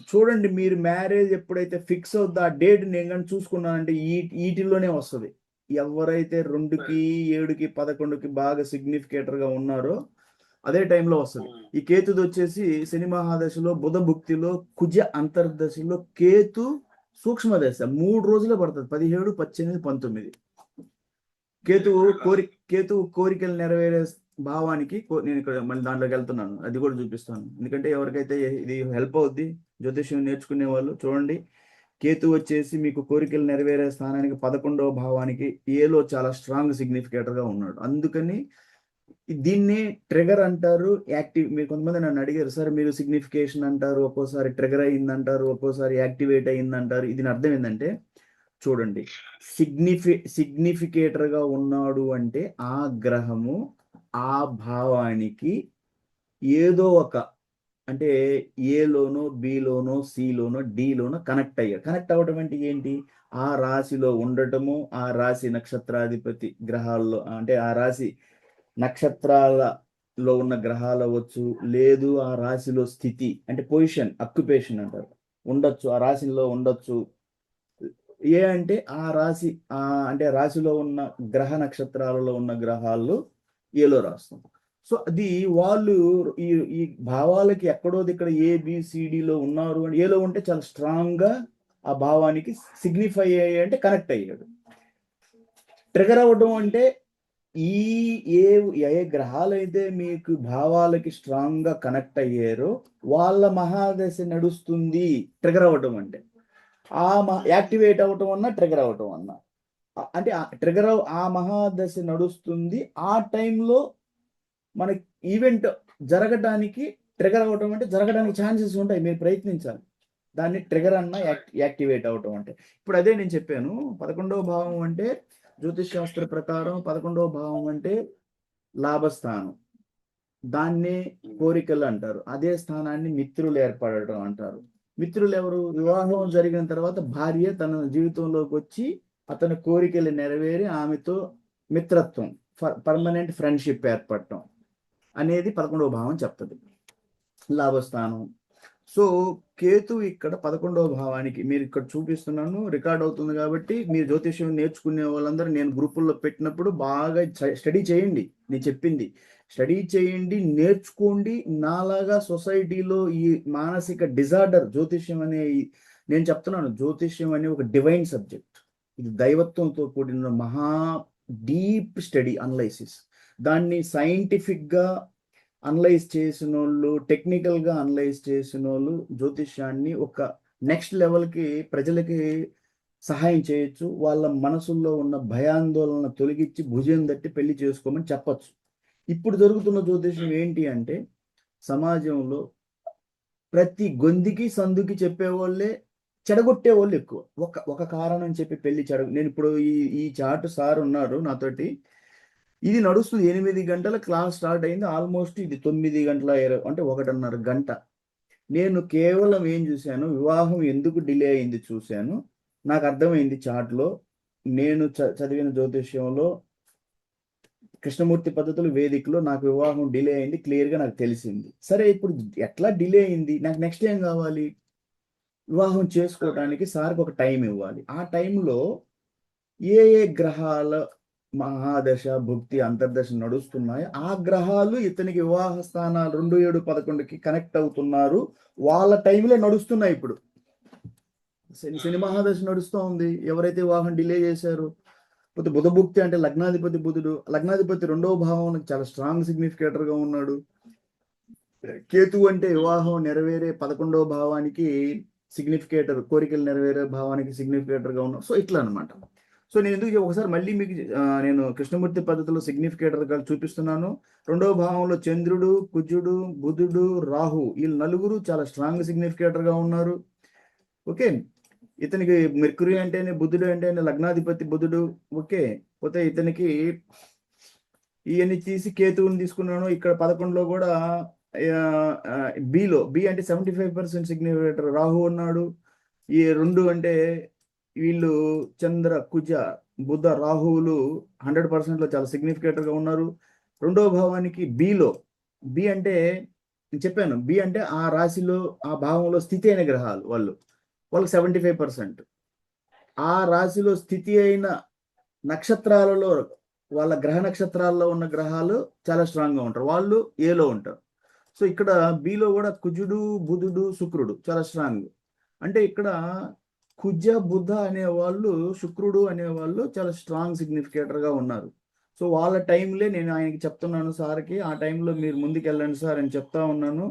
చూడండి. మీరు మ్యారేజ్ ఎప్పుడైతే ఫిక్స్ అవుతుందో ఆ డేట్ నేను కానీ చూసుకున్నానంటే వీటిల్లోనే వస్తుంది. ఎవరైతే 2కి, 7కి, 11కి బాగా సిగ్నిఫికేటర్గా ఉన్నారో అదే టైంలో వస్తుంది. ఈ కేతుది వచ్చేసి శని మహాదశలో, బుధ భుక్తిలో, కుజ అంతర్దశలో, కేతు సూక్ష్మదశ 3 రోజులే పడుతుంది. 17, 18, 19. కేతువు కోరికలు నెరవేరే భావానికి, నేను ఇక్కడ మళ్ళీ దాంట్లోకి వెళ్తున్నాను, అది కూడా చూపిస్తాను. ఎందుకంటే ఎవరికైతే ఇది హెల్ప్ అవుద్ది, జ్యోతిష్యం నేర్చుకునే వాళ్ళు చూడండి. కేతు వచ్చేసి మీకు కోరికలు నెరవేరే స్థానానికి 11వ భావానికి ఏలో చాలా స్ట్రాంగ్ సిగ్నిఫికేటర్గా ఉన్నాడు. అందుకని దీన్ని ట్రిగర్ అంటారు, యాక్టివ్. మీరు కొంతమంది నన్ను అడిగారు, సార్ మీరు సిగ్నిఫికేషన్ అంటారు, ఒక్కోసారి ట్రిగర్ అయిందంటారు, ఒక్కోసారి యాక్టివేట్ అయిందంటారు. దీని అర్థం ఏంటంటే చూడండి, సిగ్నిఫికేటర్గా ఉన్నాడు అంటే ఆ గ్రహము ఆ భావానికి ఏదో ఒక, అంటే ఏలోనో, బిలోనో, సిలోనో, డిలోనో కనెక్ట్ అవ్వడం అంటే ఏంటి, ఆ రాశిలో ఉండటము, ఆ రాశి నక్షత్రాధిపతి గ్రహాల్లో, అంటే ఆ రాశి నక్షత్రాలలో ఉన్న గ్రహాలు అవ్వచ్చు, లేదు ఆ రాశిలో స్థితి, అంటే పొజిషన్, అక్యుపేషన్ అంటారు, ఉండొచ్చు, ఆ రాశిలో ఉండొచ్చు. అంటే ఆ రాశి, అంటే రాశిలో ఉన్న గ్రహ నక్షత్రాలలో ఉన్న గ్రహాల్లో ఏలో రాస్తాం. సో అది వాళ్ళు ఈ భావాలకి ఎక్కడో ఇక్కడ ABCDలో ఉన్నారు అని ఏలో ఉంటే చాలా స్ట్రాంగ్ గా ఆ భావానికి సిగ్నిఫై అయ్యాయి, అంటే కనెక్ట్ అయ్యాడు. ట్రిగర్ అవ్వడం అంటే ఏ గ్రహాలు అయితే మీకు భావాలకి స్ట్రాంగ్ గా కనెక్ట్ అయ్యారో వాళ్ళ మహాదశ నడుస్తుంది. ట్రిగర్ అవ్వటం అంటే యాక్టివేట్ అవ్వటం అన్నా, ట్రిగర్ అవ్వటం అన్నా, అంటే ట్రిగర్ ఆ మహాదశ నడుస్తుంది. ఆ టైంలో మనకి ఈవెంట్ జరగడానికి, ట్రిగర్ అవ్వటం అంటే జరగడానికి ఛాన్సెస్ ఉంటాయి, మీరు ప్రయత్నించాలి. దాన్ని ట్రిగర్ అన్నా, యాక్టివేట్ అవ్వటం అంటే. ఇప్పుడు అదే నేను చెప్పాను, 11వ భావం అంటే జ్యోతిష్ శాస్త్ర ప్రకారం 11వ భావం అంటే లాభస్థానం, దాన్ని కోరికలు అంటారు. అదే స్థానాన్ని మిత్రులు ఏర్పడటం అంటారు. మిత్రులు ఎవరు? వివాహం జరిగిన తర్వాత భార్య తన జీవితంలోకి వచ్చి అతని కోరికలు నెరవేరి ఆమెతో మిత్రత్వం, పర్మనెంట్ ఫ్రెండ్షిప్ ఏర్పడటం అనేది 11వ భావం చెప్తుంది, లాభస్థానం. సో కేతు ఇక్కడ 11వ భావానికి, మీరు ఇక్కడ చూపిస్తున్నాను, రికార్డ్ అవుతుంది కాబట్టి మీరు జ్యోతిష్యం నేర్చుకునే వాళ్ళందరూ నేను గ్రూపుల్లో పెట్టినప్పుడు బాగా స్టడీ చేయండి. నేను చెప్పింది స్టడీ చేయండి, నేర్చుకోండి. నాలాగా సొసైటీలో ఈ మానసిక డిజార్డర్, జ్యోతిష్యం అనే, నేను చెప్తున్నాను జ్యోతిష్యం అనే ఒక డివైన్ సబ్జెక్ట్. ఇది దైవత్వంతో కూడిన మహా డీప్ స్టడీ, అనలైసిస్. దాన్ని సైంటిఫిక్గా అనలైజ్ చేసిన వాళ్ళు, టెక్నికల్గా అనలైజ్ చేసిన వాళ్ళు జ్యోతిష్యాన్ని ఒక నెక్స్ట్ లెవెల్కి ప్రజలకి సహాయం చేయొచ్చు. వాళ్ళ మనసుల్లో ఉన్న భయాందోళన తొలగించి భుజం తట్టి పెళ్లి చేసుకోమని చెప్పచ్చు. ఇప్పుడు జరుగుతున్న జ్యోతిష్యం ఏంటి అంటే, సమాజంలో ప్రతి గొంతుకి సందుకి చెప్పేవాళ్ళే చెడగొట్టే వాళ్ళు ఎక్కువ. ఒక కారణం చెప్పి పెళ్లి నేను ఇప్పుడు ఈ చాటు సార్ ఉన్నారు నాతోటి. ఇది నడుస్తుంది 8 గంటల క్లాస్ స్టార్ట్ అయింది. ఆల్మోస్ట్ ఇది 9 గంటల అంటే 1:30 గంట. నేను కేవలం ఏం చూశాను, వివాహం ఎందుకు డిలే అయింది చూశాను. నాకు అర్థమైంది చాట్లో. నేను చదివిన జ్యోతిష్యంలో, కృష్ణమూర్తి పద్ధతులు, వేదికలో నాకు వివాహం డిలే అయింది. క్లియర్గా నాకు తెలిసింది. సరే, ఇప్పుడు ఎట్లా డిలే అయింది, నాకు నెక్స్ట్ ఏం కావాలి? వివాహం చేసుకోవడానికి సార్కి ఒక టైం ఇవ్వాలి. ఆ టైంలో ఏ గ్రహాల మహాదశ, భుక్తి, అంతర్దశ నడుస్తున్నాయో ఆ గ్రహాలు ఇతనికి వివాహ స్థానాలు 2, 7, 11కి కనెక్ట్ అవుతున్నారు. వాళ్ళ టైంలో నడుస్తున్నాయి. ఇప్పుడు శని మహాదశ నడుస్తూ ఉంది. ఎవరైతే వివాహం డిలే చేశారో, బుధ భుక్తి అంటే లగ్నాధిపతి బుధుడు, లగ్నాధిపతి 2వ భావానికి చాలా స్ట్రాంగ్ సిగ్నిఫికేటర్గా ఉన్నాడు. కేతువు అంటే వివాహం నెరవేరే 11వ భావానికి సిగ్నిఫికేటర్, కోరికలు నెరవేరే భావానికి సిగ్నిఫికేటర్గా ఉన్నాడు. సో ఇట్లా అనమాట. సో నేను ఎందుకు ఒకసారి మళ్ళీ మీకు నేను కృష్ణమూర్తి పద్ధతిలో సిగ్నిఫికేటర్గా చూపిస్తున్నాను. 2వ భావంలో చంద్రుడు, కుజుడు, బుధుడు, రాహు, వీళ్ళు నలుగురు చాలా స్ట్రాంగ్ సిగ్నిఫికేటర్గా ఉన్నారు. ఓకే, ఇతనికి మెర్క్యూరీ అంటేనే, బుధుడు అంటేనే లగ్నాధిపతి బుధుడు. ఓకే, పోతే ఇతనికి ఇవన్నీ తీసి కేతువుని తీసుకున్నాను. ఇక్కడ 11లో కూడా బి అంటే 75% సిగ్నిఫికేటర్ రాహు ఉన్నాడు. ఈ 2 అంటే వీళ్ళు చంద్ర, కుజ, బుధ, రాహువులు 100%లో చాలా సిగ్నిఫికేటర్గా ఉన్నారు. 2వ భావానికి బి అంటే నేను చెప్పాను, బి అంటే ఆ రాశిలో, ఆ భావంలో స్థితి అయిన గ్రహాలు వాళ్ళకి 75%. ఆ రాశిలో స్థితి అయిన నక్షత్రాలలో, వాళ్ళ గ్రహ నక్షత్రాల్లో ఉన్న గ్రహాలు చాలా స్ట్రాంగ్గా ఉంటారు. వాళ్ళు ఏలో ఉంటారు. సో ఇక్కడ బిలో కూడా కుజుడు, బుధుడు, శుక్రుడు చాలా స్ట్రాంగ్. అంటే ఇక్కడ కుజ, బుధ అనేవాళ్ళు, శుక్రుడు అనేవాళ్ళు చాలా స్ట్రాంగ్ సిగ్నిఫికేటర్గా ఉన్నారు. సో వాళ్ళ టైంలే నేను ఆయనకి చెప్తున్నాను సార్కి, ఆ టైంలో మీరు ముందుకు వెళ్ళండి సార్ అని చెప్తా ఉన్నాను.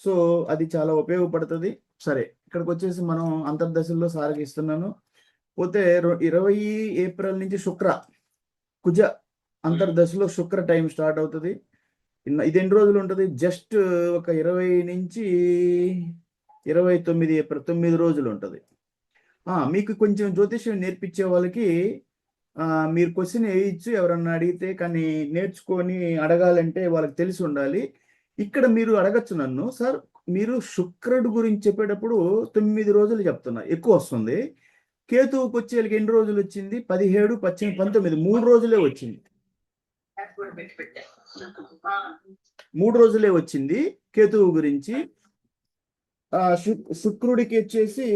సో అది చాలా ఉపయోగపడుతుంది. సరే, ఇక్కడికి వచ్చేసి మనం అంతర్దశల్లో సార్కి ఇస్తున్నాను. పోతే 20 ఏప్రిల్ నుంచి కుజ అంతర్దశలో శుక్ర టైం స్టార్ట్ అవుతుంది. ఇది ఎన్ని రోజులు ఉంటుంది? జస్ట్ ఒక 20 నుంచి 29 ఏప్రిల్, 9 రోజులు ఉంటుంది. మీకు కొంచెం జ్యోతిష్యం నేర్పించే వాళ్ళకి మీరు క్వశ్చన్ వేయచ్చు ఎవరన్నా అడిగితే, కానీ నేర్చుకొని అడగాలంటే వాళ్ళకి తెలిసి ఉండాలి. ఇక్కడ మీరు అడగచ్చు నన్ను, సార్ మీరు శుక్రుడు గురించి చెప్పేటప్పుడు 9 రోజులు చెప్తున్నా, ఎక్కువ వస్తుంది. కేతువుకి వచ్చేళ్ళకి ఎన్ని రోజులు వచ్చింది? 17, 18, 19, 3 రోజులే వచ్చింది. 3 రోజులే వచ్చింది కేతువు గురించి. శుక్రుడికి వచ్చేసి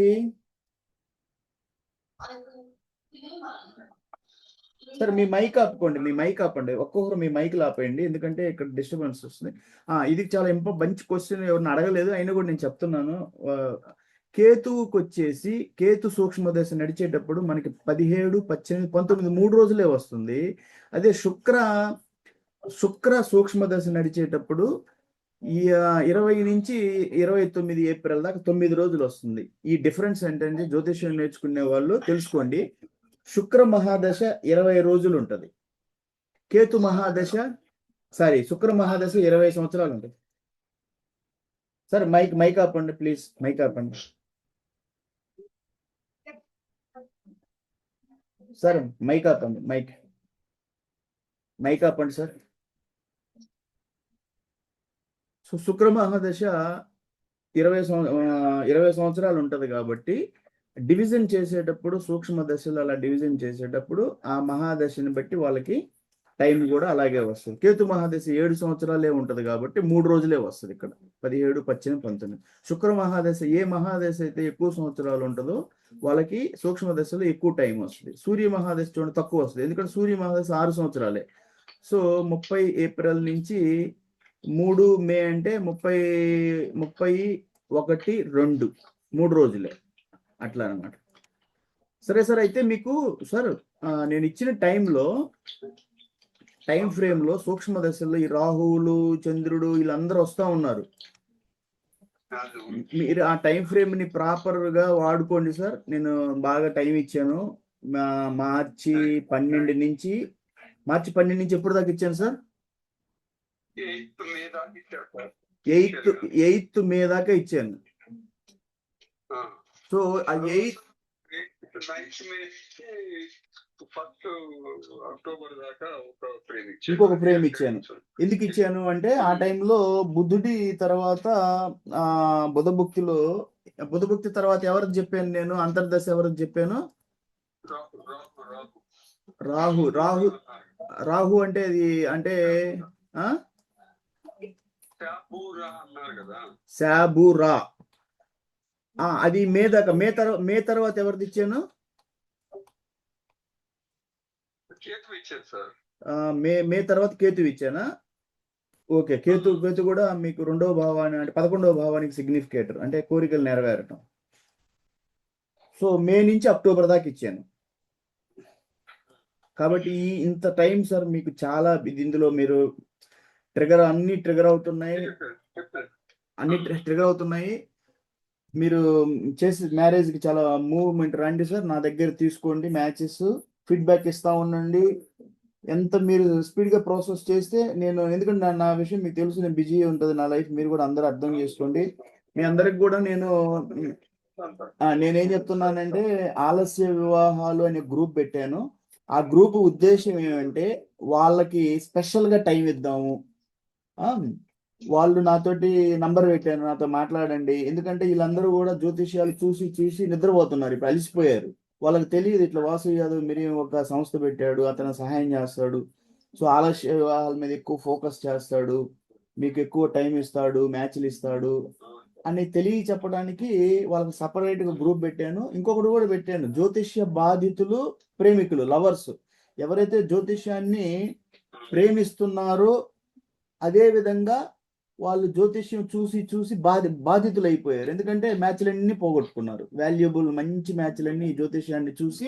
సరే, మీ మైక్ ఆపండి, ఒక్కొక్కరు మీ మైక్ ఆపేయండి, ఎందుకంటే ఇక్కడ డిస్టర్బెన్స్ వస్తుంది. ఇది చాలా మంచి క్వశ్చన్, ఎవరిని అడగలేదు, అయినా కూడా నేను చెప్తున్నాను. కేతువుకి వచ్చేసి, కేతు సూక్ష్మ దశ నడిచేటప్పుడు మనకి 17, 18, 19, 3 రోజులే వస్తుంది. అదే శుక్ర సూక్ష్మ దశ నడిచేటప్పుడు 20 నుంచి 29 ఏప్రిల్ దాకా 9 రోజులు వస్తుంది. ఈ డిఫరెన్స్ ఏంటంటే జ్యోతిష్యం నేర్చుకునే వాళ్ళు తెలుసుకోండి. శుక్ర మహాదశ 20 రోజులు ఉంటుంది. కేతు మహాదశ శుక్ర మహాదశ 20 సంవత్సరాలు ఉంటుంది. సార్ మైక్ ఆపండి ప్లీజ్, మైక్ ఆపండి సార్, మైక్ ఆపండి, మైక్ ఆపండి సార్. సో శుక్ర మహాదశ 20 సంవత్సరాలు ఉంటుంది కాబట్టి డివిజన్ చేసేటప్పుడు, సూక్ష్మ దశలు అలా డివిజన్ చేసేటప్పుడు ఆ మహాదశని బట్టి వాళ్ళకి టైం కూడా అలాగే వస్తుంది. కేతు మహాదశ 7 సంవత్సరాలే ఉంటుంది కాబట్టి 3 రోజులే వస్తుంది. ఇక్కడ 17, 18, 19. శుక్ర మహాదశ, ఏ మహాదశ అయితే ఎక్కువ సంవత్సరాలు ఉంటుందో వాళ్ళకి సూక్ష్మ దశలో ఎక్కువ టైం వస్తుంది. సూర్య మహాదశ చూడండి తక్కువ వస్తుంది, ఎందుకంటే సూర్య మహాదశ 6 సంవత్సరాలే. సో 30 ఏప్రిల్ నుంచి 3 మే అంటే 31, 2 3 రోజులే అట్లా అనమాట. సరే సార్, అయితే మీకు సార్ నేను ఇచ్చిన టైంలో టైం ఫ్రేమ్ లో సూక్ష్మ దశల్లో ఈ రాహువులు చంద్రుడు వీళ్ళందరూ వస్తా ఉన్నారు. అది మీరు ఆ టైం ఫ్రేమ్ ని ప్రాపర్ గా వాడుకోండి సార్. నేను బాగా టైం ఇచ్చాను. మార్చి 12 నుంచి ఎప్పుడు దాకా ఇచ్చాను సార్? 8th మే దాకా ఇచ్చారు సార్. 8th మే దాకా ఇచ్చాను. ఆ. సో ఆ 8th 9th మే నుంచి 1st అక్టోబర్ దాకా ఒక ఫ్రేమ్ ఇచ్చారు. ఇంకొక ఫ్రేమ్ ఇచ్చాను. ఎందుకు ఇచ్చాను అంటే ఆ టైంలో బుద్ధుడి తర్వాత బుధభుక్తి తర్వాత ఎవరికి చెప్పాను నేను? అంతర్దశ ఎవరికి చెప్పాను? రాహు అంటే అది అంటే శాబూరా. అది మే దాకా. మే తర్వాత ఎవరిది ఇచ్చాను? మే తర్వాత కేతు ఇచ్చానా? ఓకే. కేతు కూడా మీకు 2వ భావాన్ని అంటే 11వ భావానికి సిగ్నిఫికేటర్, అంటే కోరికలు నెరవేరటం. సో మే నుంచి అక్టోబర్ దాకా ఇచ్చాను. కాబట్టి ఇంత టైం సార్ మీకు చాలా ఇందులో మీరు అన్ని ట్రిగర్ అవుతున్నాయి. మీరు చేసి మ్యారేజ్కి చాలా మూవ్మెంట్ రండి సార్, నా దగ్గర తీసుకోండి మ్యాచెస్, ఫీడ్బ్యాక్ ఇస్తా ఉండండి. ఎంత మీరు స్పీడ్గా ప్రాసెస్ చేస్తే నేను, ఎందుకంటే నా విషయం మీకు తెలుసు, నేను బిజీ ఉంటుంది నా లైఫ్, మీరు కూడా అందరూ అర్థం చేసుకోండి. మీ అందరికి కూడా నేనేం చెప్తున్నానంటే ఆలస్య వివాహాలు అనే గ్రూప్ పెట్టాను. ఆ గ్రూప్ ఉద్దేశం ఏమంటే వాళ్ళకి స్పెషల్గా టైం ఇద్దాము. వాళ్ళు నాతోటి నంబర్ పెట్టాను, నాతో మాట్లాడండి. ఎందుకంటే వీళ్ళందరూ కూడా జ్యోతిష్యాలు చూసి నిద్రపోతున్నారు, ఇప్పుడు అలిసిపోయారు. వాళ్ళకి తెలియదు ఇట్లా వాసు యాదవ్ మీరు ఒక సంస్థ పెట్టాడు, అతను సహాయం చేస్తాడు, సో ఆలస్య వివాహాల మీద ఎక్కువ ఫోకస్ చేస్తాడు, మీకు ఎక్కువ టైం ఇస్తాడు, మ్యాచ్లు ఇస్తాడు అని చెప్పడానికి వాళ్ళకి సపరేట్గా గ్రూప్ పెట్టాను. ఇంకొకటి కూడా పెట్టాను, జ్యోతిష్య బాధితులు, ప్రేమికులు, లవర్స్. ఎవరైతే జ్యోతిష్యాన్ని ప్రేమిస్తున్నారో అదే విధంగా వాళ్ళు జ్యోతిష్యం చూసి బాధితులు అయిపోయారు. ఎందుకంటే మ్యాచ్లన్నీ పోగొట్టుకున్నారు, వాల్యుబుల్ మంచి మ్యాచ్లన్నీ జ్యోతిష్యాన్ని చూసి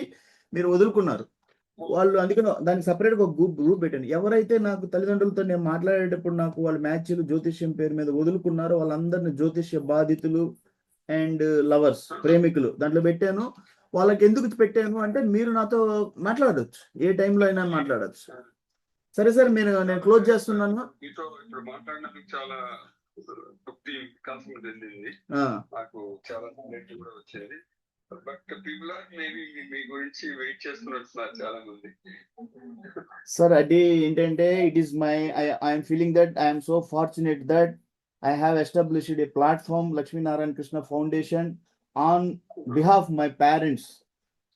మీరు వదులుకున్నారు వాళ్ళు. అందుకని దానికి సపరేట్గా ఒక గ్రూప్ పెట్టాను. ఎవరైతే నాకు తల్లిదండ్రులతో నేను మాట్లాడేటప్పుడు నాకు వాళ్ళ మ్యాచ్లు జ్యోతిష్యం పేరు మీద వదులుకున్నారో వాళ్ళందరినీ జ్యోతిష్య బాధితులు అండ్ లవర్స్, ప్రేమికులు దాంట్లో పెట్టాను. వాళ్ళకి ఎందుకు పెట్టాను అంటే మీరు నాతో మాట్లాడచ్చు, ఏ టైంలో అయినా మాట్లాడచ్చు. సరే సార్, నేను క్లోజ్ చేస్తున్నాను. ఇప్పుడు మాట్లాడినందుకు చాలా తృప్తి వికాసం చెందింది, నాకు చాలా నాలెడ్జ్ కూడా వచ్చింది. బట్ పీపుల్ ఆర్ మేబీ మీ గురించి వెయిట్ చేస్తున్నట్టున్నారు చాలా మంది. సార్ అది ఏంటంటే it is I'm feeling that I'm so fortunate that I have established a platform, Lakshmi Narayan Krishna Foundation, on behalf of my parents,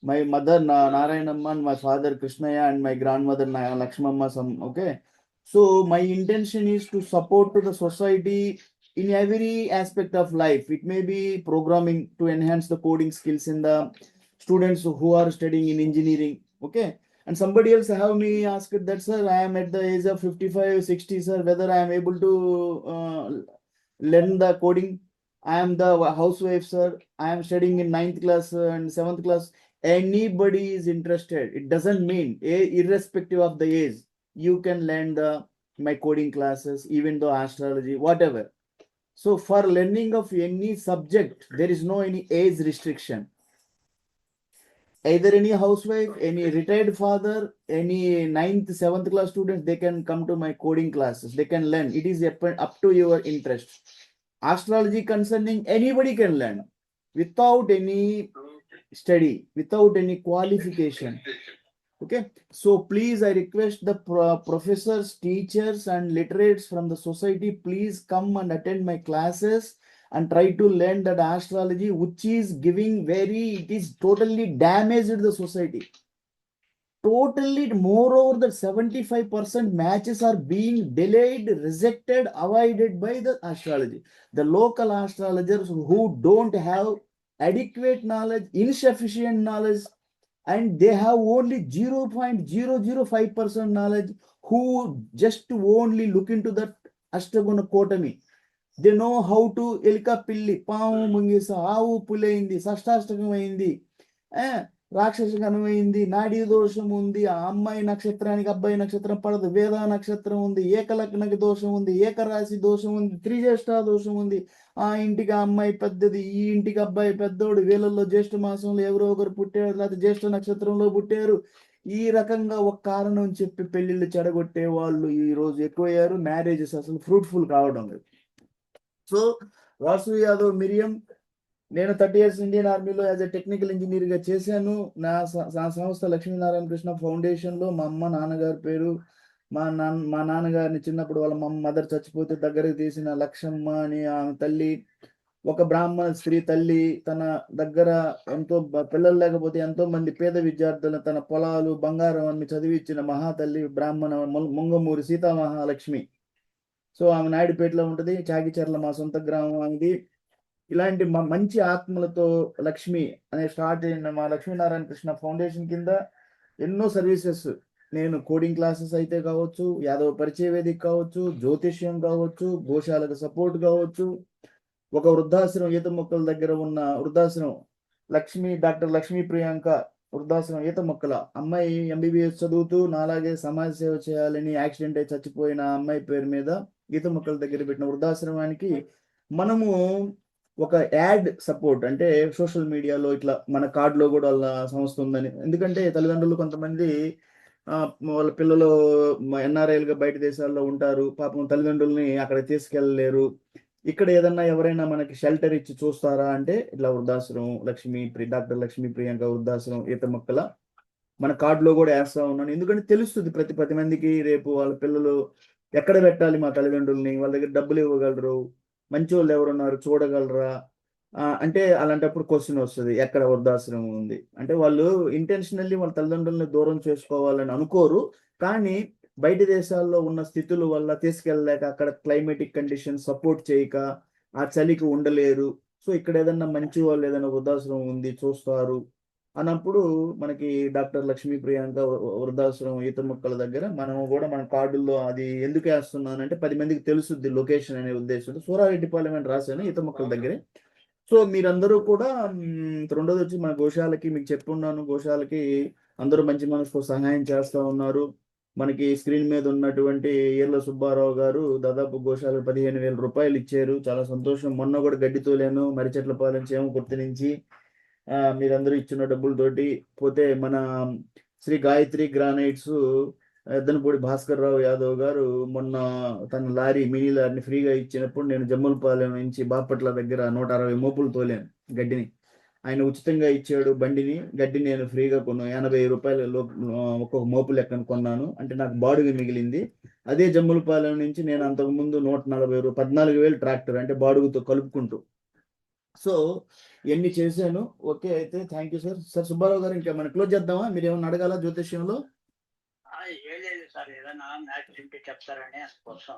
my mother Narayanamma and my father Krishnaya and my grandmother Lakshmamma. Okay, so my intention is to support to the society in every aspect of life. It may be programming to enhance the coding skills in the students who are studying in engineering. Okay, and somebody else have me asked that, sir, I am at the age of 55-60, sir, whether I am able to learn the coding. I am the housewife, sir, I am studying in 9th class and 7th class. Anybody is interested, it doesn't mean irrespective of the age, you can learn my coding classes, even though astrology, whatever. So for learning of any subject there is no any age restriction. Either any housewife, any retired father, any 9th 7th class students, they can come to my coding classes, they can learn. It is up to your interest. Astrology concerning anybody can learn without any study, without any qualification. Okay, so please I request the professors, teachers and literates from the society, please come and attend my classes and try to learn that astrology, which is giving it is totally damaged the society. Totally, moreover, that 75% matches are being delayed, rejected, avoided by the astrology. The local astrologers who don't have adequate knowledge, insufficient knowledge, and they have only 0.005% knowledge, who just only look into that Ashtaguna Kotami. They know how to Elka Pilli, Pamu Mungisa, Avu Pulindi, Sashtastakam Aindi. రాక్షసగణం అయింది, నాడీ దోషం ఉంది, ఆ అమ్మాయి నక్షత్రానికి అబ్బాయి నక్షత్రం పడదు, వేద నక్షత్రం ఉంది, ఏకలగ్నకి దోషం ఉంది, ఏకరాశి దోషం ఉంది, త్రిజ్యేష్ఠ దోషం ఉంది, ఆ ఇంటికి ఆ అమ్మాయి పెద్దది, ఈ ఇంటికి అబ్బాయి పెద్దోడు, వీళ్ళల్లో జ్యేష్ఠ మాసంలో ఎవరో ఒకరు పుట్టారు, లేకపోతే జ్యేష్ఠ నక్షత్రంలో పుట్టారు. ఈ రకంగా ఒక కారణం చెప్పి పెళ్లిళ్ళు చెడగొట్టే వాళ్ళు ఈ రోజు ఎక్కువయ్యారు. మ్యారేజెస్ అసలు ఫ్రూట్ఫుల్ కావడం లేదు. సో వాసు యాదవ్ మిరియం, నేను 30 years ఇండియన్ ఆర్మీలో యాజ్ ఎ టెక్నికల్ ఇంజనీర్గా చేశాను. నా సంస్థ లక్ష్మీనారాయణ కృష్ణ ఫౌండేషన్లో మా అమ్మ నాన్నగారి పేరు, మా నాన్నగారిని చిన్నప్పుడు వాళ్ళ మదర్ చచ్చిపోతే దగ్గరకు తీసిన లక్ష్మమ్మ అని ఆమె తల్లి, ఒక బ్రాహ్మణ స్త్రీ తల్లి, తన దగ్గర ఎంతో పిల్లలు లేకపోతే ఎంతో మంది పేద విద్యార్థులను తన పొలాలు బంగారం అన్ని చదివించిన మహాతల్లి బ్రాహ్మణ ముంగమూరి సీతామహాలక్ష్మి. సో ఆమె నాయుడుపేటలో ఉంటుంది, చాకిచర్ల మా సొంత గ్రామం అనేది. ఇలాంటి మంచి ఆత్మలతో లక్ష్మి అనే స్టార్ట్ అయిన మా లక్ష్మీనారాయణ కృష్ణ ఫౌండేషన్ కింద ఎన్నో సర్వీసెస్, నేను కోడింగ్ క్లాసెస్ అయితే కావచ్చు, యాదవ పరిచయ వేదిక కావచ్చు, జ్యోతిష్యం కావచ్చు, గోశాలకు సపోర్ట్ కావచ్చు, ఒక వృద్ధాశ్రమం ఈత మొక్కల దగ్గర ఉన్న వృద్ధాశ్రమం డాక్టర్ లక్ష్మీ ప్రియాంక వృద్ధాశ్రమం ఈత మొక్కల అమ్మాయి ఎంబీబీఎస్ చదువుతూ నాలాగే సమాజ సేవ చేయాలని యాక్సిడెంట్ అయి చచ్చిపోయిన అమ్మాయి పేరు మీద ఈత మొక్కల దగ్గర పెట్టిన వృద్ధాశ్రమానికి మనము ఒక యాడ్ సపోర్ట్, అంటే సోషల్ మీడియాలో ఇట్లా మన కార్డులో కూడా వాళ్ళ సంస్థ ఉందని. ఎందుకంటే తల్లిదండ్రులు కొంతమంది వాళ్ళ పిల్లలు ఎన్ఆర్ఐలుగా బయట దేశాల్లో ఉంటారు, పాపం తల్లిదండ్రుల్ని అక్కడ తీసుకెళ్ళలేరు. ఇక్కడ ఏదన్నా ఎవరైనా మనకి షెల్టర్ ఇచ్చి చూస్తారా అంటే ఇట్లా వృద్ధాశ్రమం డాక్టర్ లక్ష్మీ ప్రియాంక వృద్ధాశ్రమం ఈత మొక్కల మన కార్డులో కూడా వేస్తా ఉన్నాను. ఎందుకంటే తెలుస్తుంది ప్రతి మందికి రేపు వాళ్ళ పిల్లలు ఎక్కడ పెట్టాలి, మా తల్లిదండ్రుల్ని, వాళ్ళ దగ్గర డబ్బులు ఇవ్వగలరు, మంచి వాళ్ళు ఎవరున్నారు చూడగలరా అంటే అలాంటప్పుడు క్వశ్చన్ వస్తుంది, ఎక్కడ వృద్ధాశ్రమం ఉంది అంటే వాళ్ళు ఇంటెన్షనల్లీ వాళ్ళ తల్లిదండ్రులని దూరం చేసుకోవాలని అనుకోరు, కానీ బయట దేశాల్లో ఉన్న స్థితుల వల్ల తీసుకెళ్ళలేక అక్కడ క్లైమేటిక్ కండిషన్ సపోర్ట్ చేయక ఆ చలికి ఉండలేరు. సో ఇక్కడ ఏదన్నా మంచి వాళ్ళు ఏదైనా వృద్ధాశ్రమం ఉంది చూస్తారు అన్నప్పుడు మనకి డాక్టర్ లక్ష్మీ ప్రియాంక వృద్ధాశ్రమం ఈత మొక్కల దగ్గర మనం కూడా మన కార్డుల్లో అది ఎందుకు వేస్తున్నానంటే 10 మందికి తెలుసుద్ది లొకేషన్ అనే ఉద్దేశంతో సూరారెడ్డిపాలెం అని రాశాను ఈత మొక్కల దగ్గరే. సో మీరందరూ కూడా రెండోది వచ్చి మన గోశాలకి మీకు చెప్పున్నాను, గోశాలకి అందరూ మంచి మనసుతో సహాయం చేస్తూ ఉన్నారు. మనకి స్క్రీన్ మీద ఉన్నటువంటి ఈర్ల సుబ్బారావు గారు దాదాపు గోశాలకు 15,000 రూపాయలు ఇచ్చారు, చాలా సంతోషం. మొన్న కూడా గడ్డి తోలాను మరిచెట్లపాలెం చేమకుర్తి నుంచి, మీరందరూ ఇచ్చిన డబ్బులతోటి. పోతే మన శ్రీ గాయత్రి గ్రానైట్స్ ఎద్దనపూడి భాస్కర్ రావు యాదవ్ గారు మొన్న తన మినీ లారీని ఫ్రీగా ఇచ్చినప్పుడు నేను జమ్మలపాలెం నుంచి బాపట్ల దగ్గర 160 మోపులు తోలాను గడ్డిని. ఆయన ఉచితంగా ఇచ్చాడు బండిని, గడ్డి నేను ఫ్రీగా కొన్నాను, 80 రూపాయలు ఒక్కొక్క మోపు లెక్కను కొన్నాను, అంటే నాకు బాడుగ మిగిలింది. అదే జమ్మలపాలెం నుంచి నేను అంతకుముందు 140 14,000 ట్రాక్టర్ అంటే బాడుగుతో కలుపుకుంటూ. సో ఇవన్నీ చేశాను. ఓకే, అయితే thank you sir. Sir Subbarao గారు, ఇంకా మనం క్లోజ్ చేద్దామా? మీరు ఏమన్నా అడగాల జ్యోతిష్యంలో?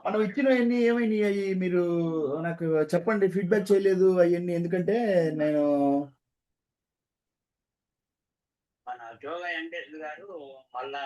మనం ఇచ్చినవన్నీ ఏమైనాయి మీరు నాకు చెప్పండి, ఫీడ్బ్యాక్ చేయలేదు అవన్నీ. ఎందుకంటే నేను మన జోగా వెంకటేశ్వర గారు మళ్ళా